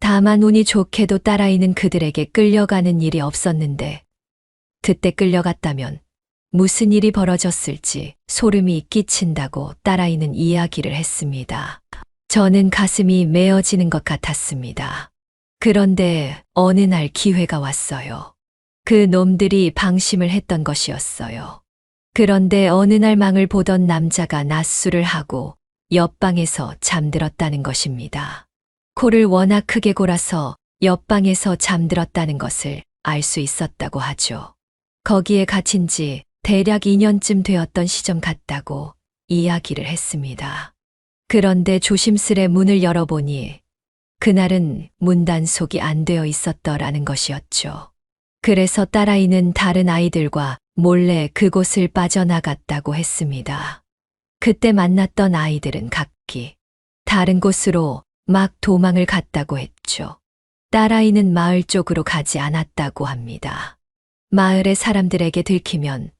다만 운이 좋게도 딸아이는 그들에게 끌려가는 일이 없었는데 그때 끌려갔다면 무슨 일이 벌어졌을지 소름이 끼친다고 딸아이는 이야기를 했습니다. 저는 가슴이 메어지는 것 같았습니다. 그런데 어느 날 기회가 왔어요. 그 놈들이 방심을 했던 것이었어요. 그런데 어느 날 망을 보던 남자가 낮술을 하고 옆방에서 잠들었다는 것입니다. 코를 워낙 크게 골아서 옆방에서 잠들었다는 것을 알 수 있었다고 하죠. 거기에 갇힌 지 대략 2년쯤 되었던 시점 같다고 이야기를 했습니다. 그런데 조심스레 문을 열어보니 그날은 문단속이 안 되어 있었더라는 것이었죠. 그래서 딸아이는 다른 아이들과 몰래 그곳을 빠져나갔다고 했습니다. 그때 만났던 아이들은 각기 다른 곳으로 막 도망을 갔다고 했죠. 딸아이는 마을 쪽으로 가지 않았다고 합니다. 마을의 사람들에게 들키면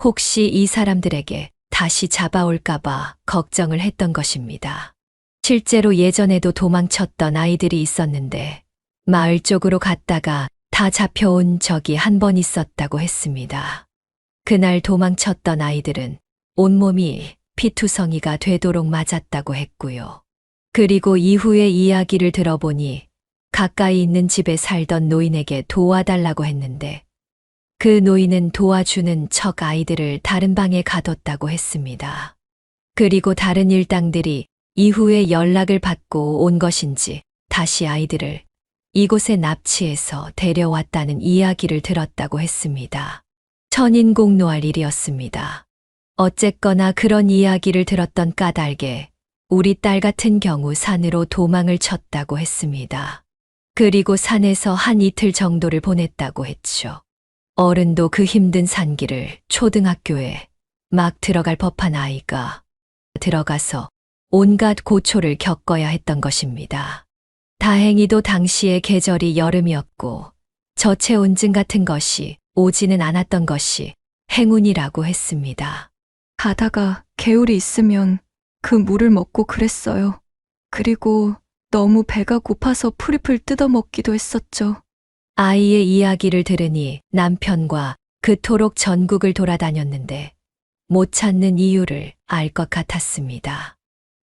혹시 이 사람들에게 다시 잡아올까봐 걱정을 했던 것입니다. 실제로 예전에도 도망쳤던 아이들이 있었는데 마을 쪽으로 갔다가 다 잡혀온 적이 한 번 있었다고 했습니다. 그날 도망쳤던 아이들은 온몸이 피투성이가 되도록 맞았다고 했고요. 그리고 이후의 이야기를 들어보니 가까이 있는 집에 살던 노인에게 도와달라고 했는데 그 노인은 도와주는 척 아이들을 다른 방에 가뒀다고 했습니다. 그리고 다른 일당들이 이후에 연락을 받고 온 것인지 다시 아이들을 이곳에 납치해서 데려왔다는 이야기를 들었다고 했습니다. 천인공노할 일이었습니다. 어쨌거나 그런 이야기를 들었던 까닭에 우리 딸 같은 경우 산으로 도망을 쳤다고 했습니다. 그리고 산에서 한 이틀 정도를 보냈다고 했죠. 어른도 그 힘든 산길을 초등학교에 막 들어갈 법한 아이가 들어가서 온갖 고초를 겪어야 했던 것입니다. 다행히도 당시의 계절이 여름이었고 저체온증 같은 것이 오지는 않았던 것이 행운이라고 했습니다. 가다가 개울이 있으면 그 물을 먹고 그랬어요. 그리고 너무 배가 고파서 풀잎을 뜯어먹기도 했었죠. 아이의 이야기를 들으니 남편과 그토록 전국을 돌아다녔는데 못 찾는 이유를 알 것 같았습니다.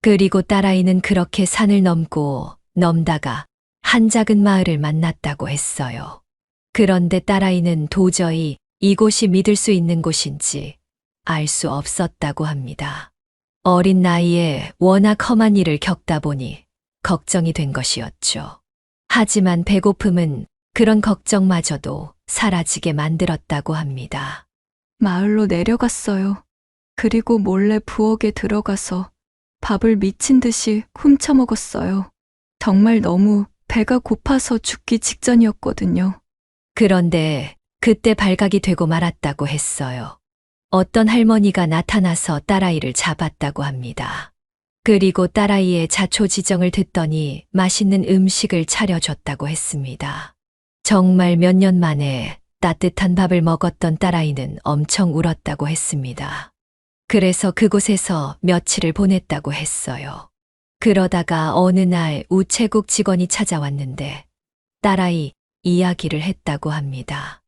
그리고 딸아이는 그렇게 산을 넘다가 한 작은 마을을 만났다고 했어요. 그런데 딸아이는 도저히 이곳이 믿을 수 있는 곳인지 알 수 없었다고 합니다. 어린 나이에 워낙 험한 일을 겪다 보니 걱정이 된 것이었죠. 하지만 배고픔은 그런 걱정마저도 사라지게 만들었다고 합니다. 마을로 내려갔어요. 그리고 몰래 부엌에 들어가서 밥을 미친 듯이 훔쳐 먹었어요. 정말 너무 배가 고파서 죽기 직전이었거든요. 그런데 그때 발각이 되고 말았다고 했어요. 어떤 할머니가 나타나서 딸아이를 잡았다고 합니다. 그리고 딸아이의 자초지정을 듣더니 맛있는 음식을 차려줬다고 했습니다. 정말 몇 년 만에 따뜻한 밥을 먹었던 딸아이는 엄청 울었다고 했습니다. 그래서 그곳에서 며칠을 보냈다고 했어요. 그러다가 어느 날 우체국 직원이 찾아왔는데 딸아이 이야기를 했다고 합니다.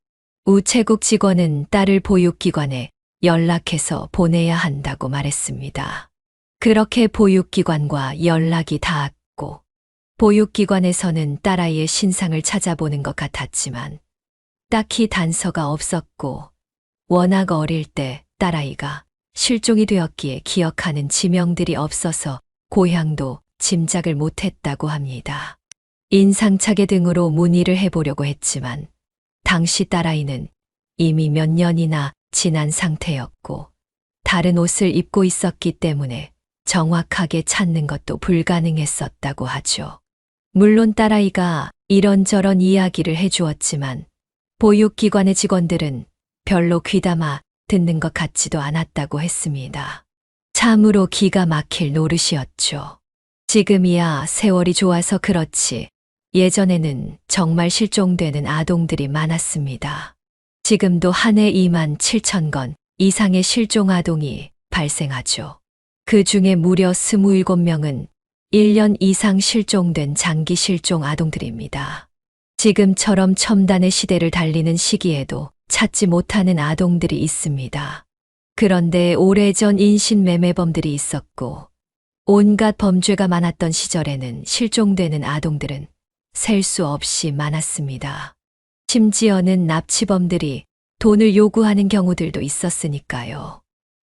우체국 직원은 딸을 보육기관에 연락해서 보내야 한다고 말했습니다. 그렇게 보육기관과 연락이 닿았고 보육기관에서는 딸아이의 신상을 찾아보는 것 같았지만 딱히 단서가 없었고 워낙 어릴 때 딸아이가 실종이 되었기에 기억하는 지명들이 없어서 고향도 짐작을 못했다고 합니다. 인상착의 등으로 문의를 해보려고 했지만 당시 딸아이는 이미 몇 년이나 지난 상태였고 다른 옷을 입고 있었기 때문에 정확하게 찾는 것도 불가능했었다고 하죠. 물론 딸아이가 이런저런 이야기를 해주었지만 보육기관의 직원들은 별로 귀담아 듣는 것 같지도 않았다고 했습니다. 참으로 기가 막힐 노릇이었죠. 지금이야 세월이 좋아서 그렇지 예전에는 정말 실종되는 아동들이 많았습니다. 지금도 한 해 2만 7천 건 이상의 실종 아동이 발생하죠. 그 중에 무려 27명은 1년 이상 실종된 장기 실종 아동들입니다. 지금처럼 첨단의 시대를 달리는 시기에도 찾지 못하는 아동들이 있습니다. 그런데 오래전 인신매매범들이 있었고 온갖 범죄가 많았던 시절에는 실종되는 아동들은 셀 수 없이 많았습니다. 심지어는 납치범들이 돈을 요구하는 경우들도 있었으니까요.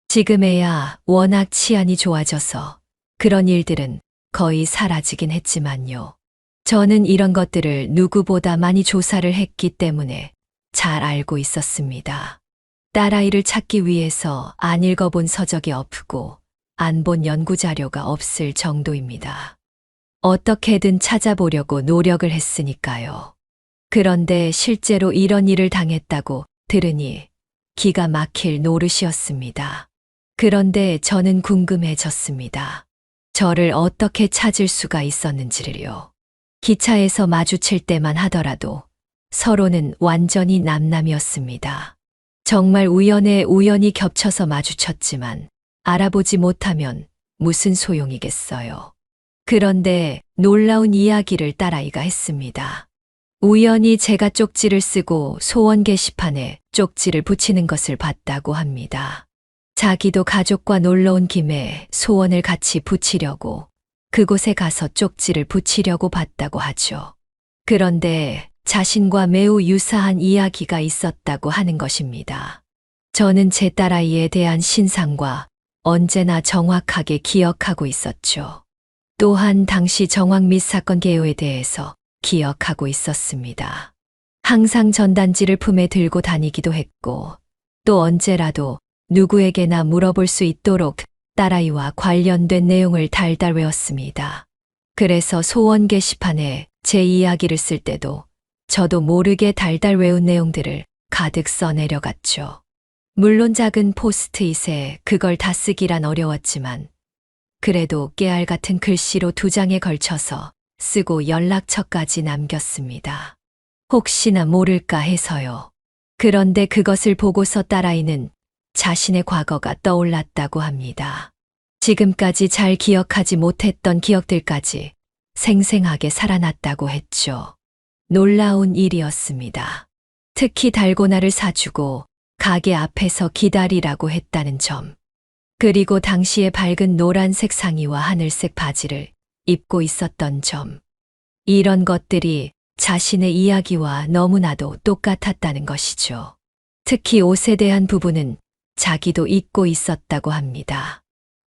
지금에야 워낙 치안이 좋아져서 그런 일들은 거의 사라지긴 했지만요. 저는 이런 것들을 누구보다 많이 조사를 했기 때문에 잘 알고 있었습니다. 딸아이를 찾기 위해서 안 읽어본 서적이 없고 안 본 연구자료가 없을 정도입니다. 어떻게든 찾아보려고 노력을 했으니까요. 그런데 실제로 이런 일을 당했다고 들으니 기가 막힐 노릇이었습니다. 그런데 저는 궁금해졌습니다. 저를 어떻게 찾을 수가 있었는지를요. 기차에서 마주칠 때만 하더라도 서로는 완전히 남남이었습니다. 정말 우연에 우연히 겹쳐서 마주쳤지만 알아보지 못하면 무슨 소용이겠어요. 그런데 놀라운 이야기를 딸아이가 했습니다. 우연히 제가 쪽지를 쓰고 소원 게시판에 쪽지를 붙이는 것을 봤다고 합니다. 자기도 가족과 놀러 온 김에 소원을 같이 붙이려고 그곳에 가서 쪽지를 붙이려고 봤다고 하죠. 그런데 자신과 매우 유사한 이야기가 있었다고 하는 것입니다. 저는 제 딸아이에 대한 신상과 언제나 정확하게 기억하고 있었죠. 또한 당시 정황 및 사건 개요에 대해서 기억하고 있었습니다. 항상 전단지를 품에 들고 다니기도 했고 또 언제라도 누구에게나 물어볼 수 있도록 딸아이와 관련된 내용을 달달 외웠습니다. 그래서 소원 게시판에 제 이야기를 쓸 때도 저도 모르게 달달 외운 내용들을 가득 써내려갔죠. 물론 작은 포스트잇에 그걸 다 쓰기란 어려웠지만 그래도 깨알 같은 글씨로 2장에 걸쳐서 쓰고 연락처까지 남겼습니다. 혹시나 모를까 해서요. 그런데 그것을 보고서 딸아이는 자신의 과거가 떠올랐다고 합니다. 지금까지 잘 기억하지 못했던 기억들까지 생생하게 살아났다고 했죠. 놀라운 일이었습니다. 특히 달고나를 사주고 가게 앞에서 기다리라고 했다는 점. 그리고 당시에 밝은 노란색 상의와 하늘색 바지를 입고 있었던 점. 이런 것들이 자신의 이야기와 너무나도 똑같았다는 것이죠. 특히 옷에 대한 부분은 자기도 입고 있었다고 합니다.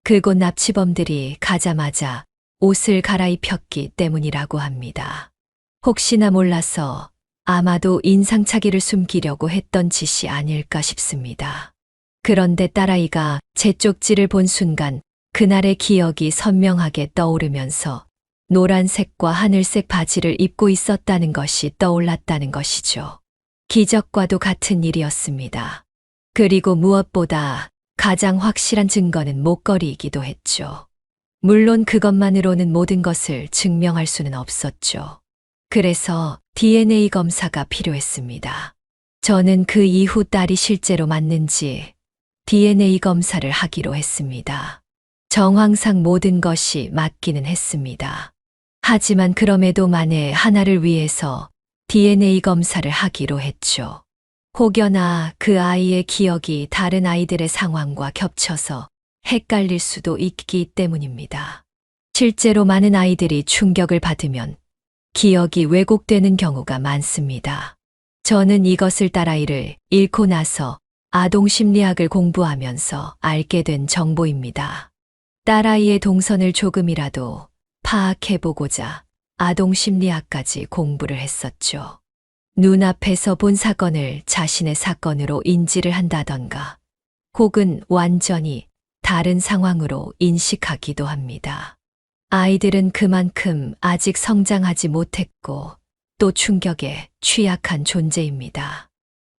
그곳 납치범들이 가자마자 옷을 갈아입혔기 때문이라고 합니다. 혹시나 몰라서 아마도 인상착의를 숨기려고 했던 짓이 아닐까 싶습니다. 그런데 딸아이가 제 쪽지를 본 순간 그날의 기억이 선명하게 떠오르면서 노란색과 하늘색 바지를 입고 있었다는 것이 떠올랐다는 것이죠. 기적과도 같은 일이었습니다. 그리고 무엇보다 가장 확실한 증거는 목걸이이기도 했죠. 물론 그것만으로는 모든 것을 증명할 수는 없었죠. 그래서 DNA 검사가 필요했습니다. 저는 그 이후 딸이 실제로 맞는지 DNA 검사를 하기로 했습니다. 정황상 모든 것이 맞기는 했습니다. 하지만 그럼에도 만에 하나를 위해서 DNA 검사를 하기로 했죠. 혹여나 그 아이의 기억이 다른 아이들의 상황과 겹쳐서 헷갈릴 수도 있기 때문입니다. 실제로 많은 아이들이 충격을 받으면 기억이 왜곡되는 경우가 많습니다. 저는 이것을 딸아이를 잃고 나서 아동심리학을 공부하면서 알게 된 정보입니다. 딸아이의 동선을 조금이라도 파악해보고자 아동심리학까지 공부를 했었죠. 눈앞에서 본 사건을 자신의 사건으로 인지를 한다던가 혹은 완전히 다른 상황으로 인식하기도 합니다. 아이들은 그만큼 아직 성장하지 못했고 또 충격에 취약한 존재입니다.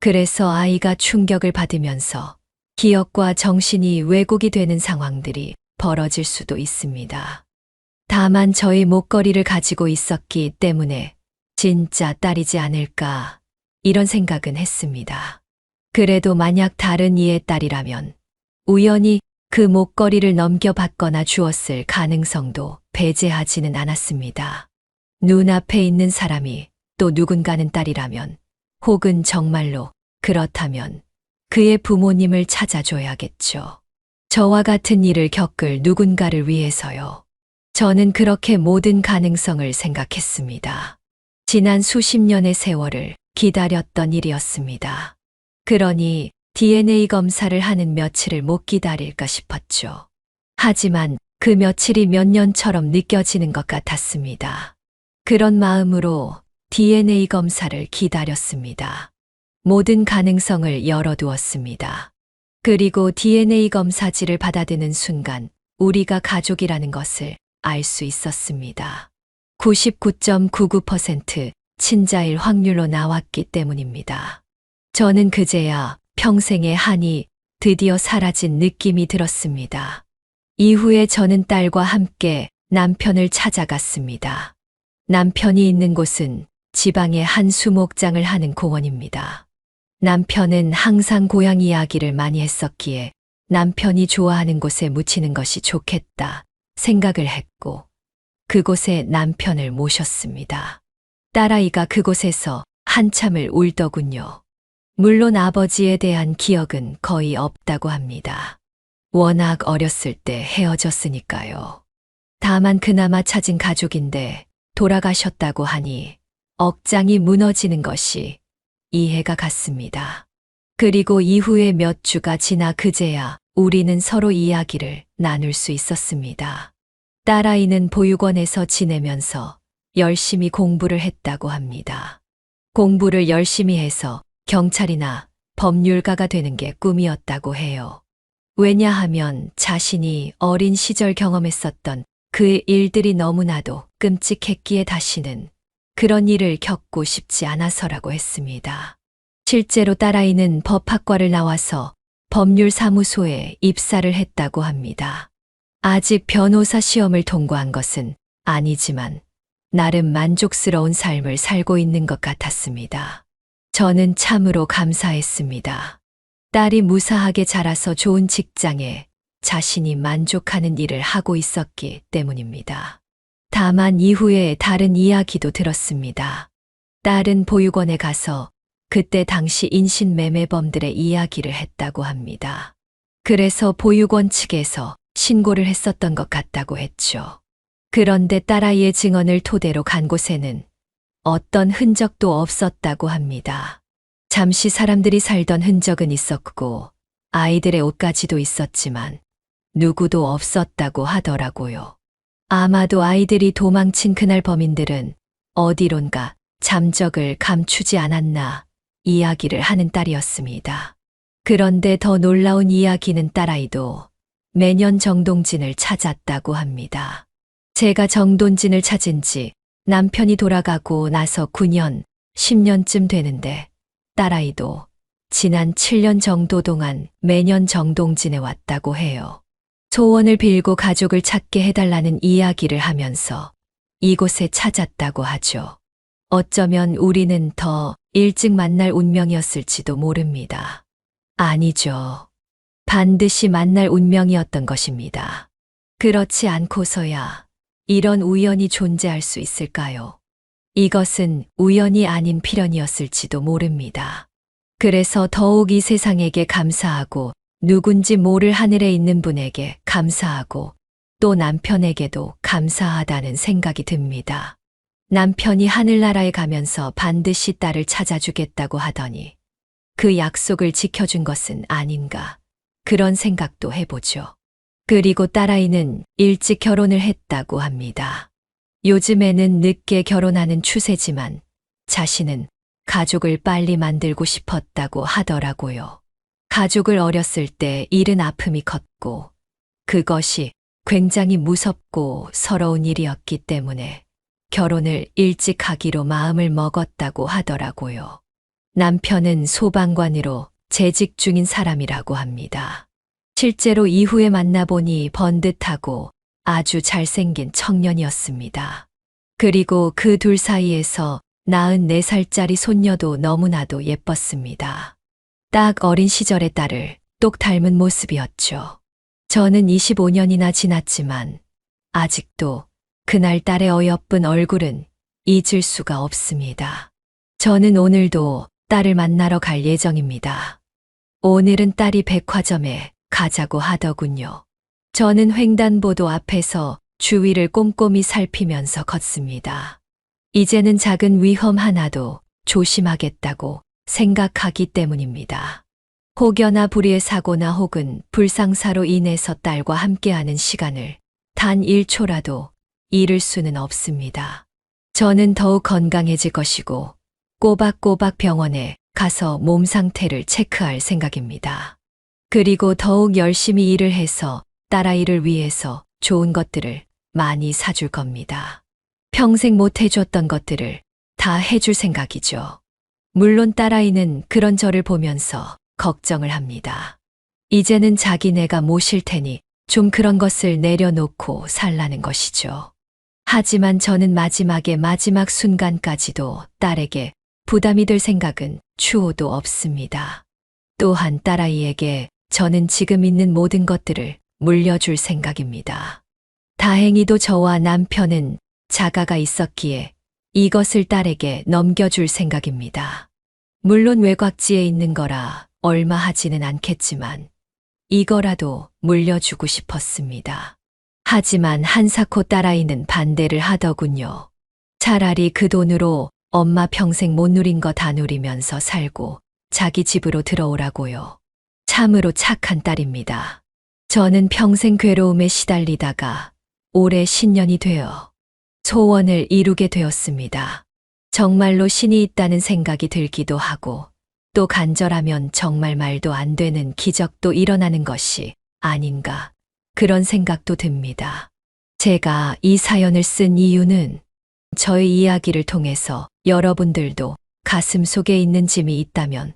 그래서 아이가 충격을 받으면서 기억과 정신이 왜곡이 되는 상황들이 벌어질 수도 있습니다. 다만 저의 목걸이를 가지고 있었기 때문에 진짜 딸이지 않을까 이런 생각은 했습니다. 그래도 만약 다른 이의 딸이라면 우연히 그 목걸이를 넘겨받거나 주었을 가능성도 배제하지는 않았습니다. 눈앞에 있는 사람이 또 누군가는 딸이라면 혹은 정말로 그렇다면 그의 부모님을 찾아줘야겠죠. 저와 같은 일을 겪을 누군가를 위해서요. 저는 그렇게 모든 가능성을 생각했습니다. 지난 수십 년의 세월을 기다렸던 일이었습니다. 그러니 DNA 검사를 하는 며칠을 못 기다릴까 싶었죠. 하지만 그 며칠이 몇 년처럼 느껴지는 것 같았습니다. 그런 마음으로 DNA 검사를 기다렸습니다. 모든 가능성을 열어두었습니다. 그리고 DNA 검사지를 받아드는 순간 우리가 가족이라는 것을 알 수 있었습니다. 99.99% 친자일 확률로 나왔기 때문입니다. 저는 그제야 평생의 한이 드디어 사라진 느낌이 들었습니다. 이후에 저는 딸과 함께 남편을 찾아갔습니다. 남편이 있는 곳은 지방의 한 수목장을 하는 공원입니다. 남편은 항상 고향 이야기를 많이 했었기에 남편이 좋아하는 곳에 묻히는 것이 좋겠다 생각을 했고 그곳에 남편을 모셨습니다. 딸아이가 그곳에서 한참을 울더군요. 물론 아버지에 대한 기억은 거의 없다고 합니다. 워낙 어렸을 때 헤어졌으니까요. 다만 그나마 찾은 가족인데 돌아가셨다고 하니 억장이 무너지는 것이 이해가 갔습니다. 그리고 이후에 몇 주가 지나 그제야 우리는 서로 이야기를 나눌 수 있었습니다. 딸아이는 보육원에서 지내면서 열심히 공부를 했다고 합니다. 공부를 열심히 해서 경찰이나 법률가가 되는 게 꿈이었다고 해요. 왜냐하면 자신이 어린 시절 경험했었던 그 일들이 너무나도 끔찍했기에 다시는 그런 일을 겪고 싶지 않아서라고 했습니다. 실제로 딸아이는 법학과를 나와서 법률사무소에 입사를 했다고 합니다. 아직 변호사 시험을 통과한 것은 아니지만 나름 만족스러운 삶을 살고 있는 것 같았습니다. 저는 참으로 감사했습니다. 딸이 무사하게 자라서 좋은 직장에 자신이 만족하는 일을 하고 있었기 때문입니다. 다만 이후에 다른 이야기도 들었습니다. 딸은 보육원에 가서 그때 당시 인신매매범들의 이야기를 했다고 합니다. 그래서 보육원 측에서 신고를 했었던 것 같다고 했죠. 그런데 딸아이의 증언을 토대로 간 곳에는 어떤 흔적도 없었다고 합니다. 잠시 사람들이 살던 흔적은 있었고 아이들의 옷가지도 있었지만 누구도 없었다고 하더라고요. 아마도 아이들이 도망친 그날 범인들은 어디론가 잠적을 감추지 않았나 이야기를 하는 딸이었습니다. 그런데 더 놀라운 이야기는 딸아이도 매년 정동진을 찾았다고 합니다. 제가 정동진을 찾은 지 남편이 돌아가고 나서 9년, 10년쯤 되는데 딸아이도 지난 7년 정도 동안 매년 정동진에 왔다고 해요. 소원을 빌고 가족을 찾게 해달라는 이야기를 하면서 이곳에 찾았다고 하죠. 어쩌면 우리는 더 일찍 만날 운명이었을지도 모릅니다. 아니죠. 반드시 만날 운명이었던 것입니다. 그렇지 않고서야 이런 우연이 존재할 수 있을까요? 이것은 우연이 아닌 필연이었을지도 모릅니다. 그래서 더욱 이 세상에게 감사하고 누군지 모를 하늘에 있는 분에게 감사하고 또 남편에게도 감사하다는 생각이 듭니다. 남편이 하늘나라에 가면서 반드시 딸을 찾아주겠다고 하더니 그 약속을 지켜준 것은 아닌가 그런 생각도 해보죠. 그리고 딸아이는 일찍 결혼을 했다고 합니다. 요즘에는 늦게 결혼하는 추세지만 자신은 가족을 빨리 만들고 싶었다고 하더라고요. 가족을 어렸을 때 잃은 아픔이 컸고 그것이 굉장히 무섭고 서러운 일이었기 때문에 결혼을 일찍 하기로 마음을 먹었다고 하더라고요. 남편은 소방관으로 재직 중인 사람이라고 합니다. 실제로 이후에 만나보니 번듯하고 아주 잘생긴 청년이었습니다. 그리고 그 둘 사이에서 44살짜리 손녀도 너무나도 예뻤습니다. 딱 어린 시절의 딸을 똑 닮은 모습이었죠. 저는 25년이나 지났지만 아직도 그날 딸의 어여쁜 얼굴은 잊을 수가 없습니다. 저는 오늘도 딸을 만나러 갈 예정입니다. 오늘은 딸이 백화점에 가자고 하더군요. 저는 횡단보도 앞에서 주위를 꼼꼼히 살피면서 걷습니다. 이제는 작은 위험 하나도 조심하겠다고 생각하기 때문입니다. 혹여나 불의의 사고나 혹은 불상사로 인해서 딸과 함께하는 시간을 단 1초라도 잃을 수는 없습니다. 저는 더욱 건강해질 것이고 꼬박꼬박 병원에 가서 몸 상태를 체크할 생각입니다. 그리고 더욱 열심히 일을 해서 딸아이를 위해서 좋은 것들을 많이 사줄 겁니다. 평생 못 해줬던 것들을 다 해줄 생각이죠. 물론 딸아이는 그런 저를 보면서 걱정을 합니다. 이제는 자기네가 모실 테니 좀 그런 것을 내려놓고 살라는 것이죠. 하지만 저는 마지막 순간까지도 딸에게 부담이 될 생각은 추호도 없습니다. 또한 딸아이에게 저는 지금 있는 모든 것들을 물려줄 생각입니다. 다행히도 저와 남편은 자가가 있었기에 이것을 딸에게 넘겨줄 생각입니다. 물론 외곽지에 있는 거라 얼마 하지는 않겠지만 이거라도 물려주고 싶었습니다. 하지만 한사코 딸아이는 반대를 하더군요. 차라리 그 돈으로 엄마 평생 못 누린 거 다 누리면서 살고 자기 집으로 들어오라고요. 참으로 착한 딸입니다. 저는 평생 괴로움에 시달리다가 올해 신년이 되어 소원을 이루게 되었습니다. 정말로 신이 있다는 생각이 들기도 하고 또 간절하면 정말 말도 안 되는 기적도 일어나는 것이 아닌가 그런 생각도 듭니다. 제가 이 사연을 쓴 이유는 저의 이야기를 통해서 여러분들도 가슴 속에 있는 짐이 있다면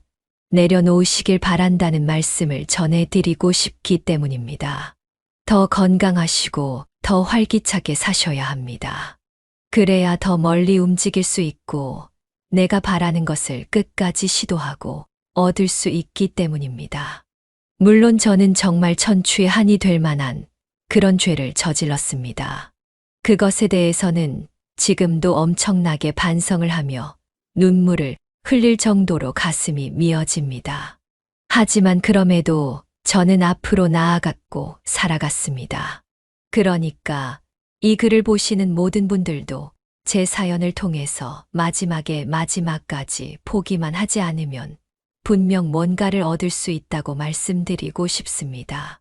내려놓으시길 바란다는 말씀을 전해드리고 싶기 때문입니다. 더 건강하시고 더 활기차게 사셔야 합니다. 그래야 더 멀리 움직일 수 있고 내가 바라는 것을 끝까지 시도하고 얻을 수 있기 때문입니다. 물론 저는 정말 천추의 한이 될 만한 그런 죄를 저질렀습니다. 그것에 대해서는 지금도 엄청나게 반성을 하며 눈물을 흘릴 정도로 가슴이 미어집니다. 하지만 그럼에도 저는 앞으로 나아갔고 살아갔습니다. 그러니까 이 글을 보시는 모든 분들도 제 사연을 통해서 마지막까지 포기만 하지 않으면 분명 뭔가를 얻을 수 있다고 말씀드리고 싶습니다.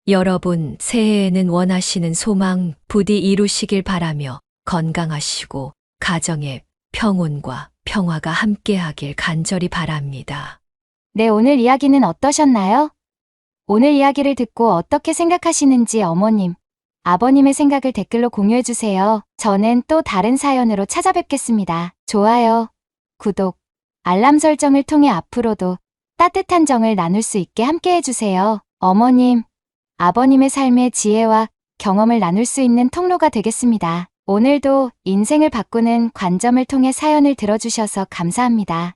여러분, 새해에는 원하시는 소망 부디 이루시길 바라며 건강하시고 가정에 평온과 평화가 함께하길 간절히 바랍니다. 네, 오늘 이야기는 어떠셨나요? 오늘 이야기를 듣고 어떻게 생각하시는지 어머님, 아버님의 생각을 댓글로 공유해주세요. 저는 또 다른 사연으로 찾아뵙겠습니다. 좋아요, 구독, 알람 설정을 통해 앞으로도 따뜻한 정을 나눌 수 있게 함께 해주세요. 어머님, 아버님의 삶의 지혜와 경험을 나눌 수 있는 통로가 되겠습니다. 오늘도 인생을 바꾸는 관점을 통해 사연을 들어주셔서 감사합니다.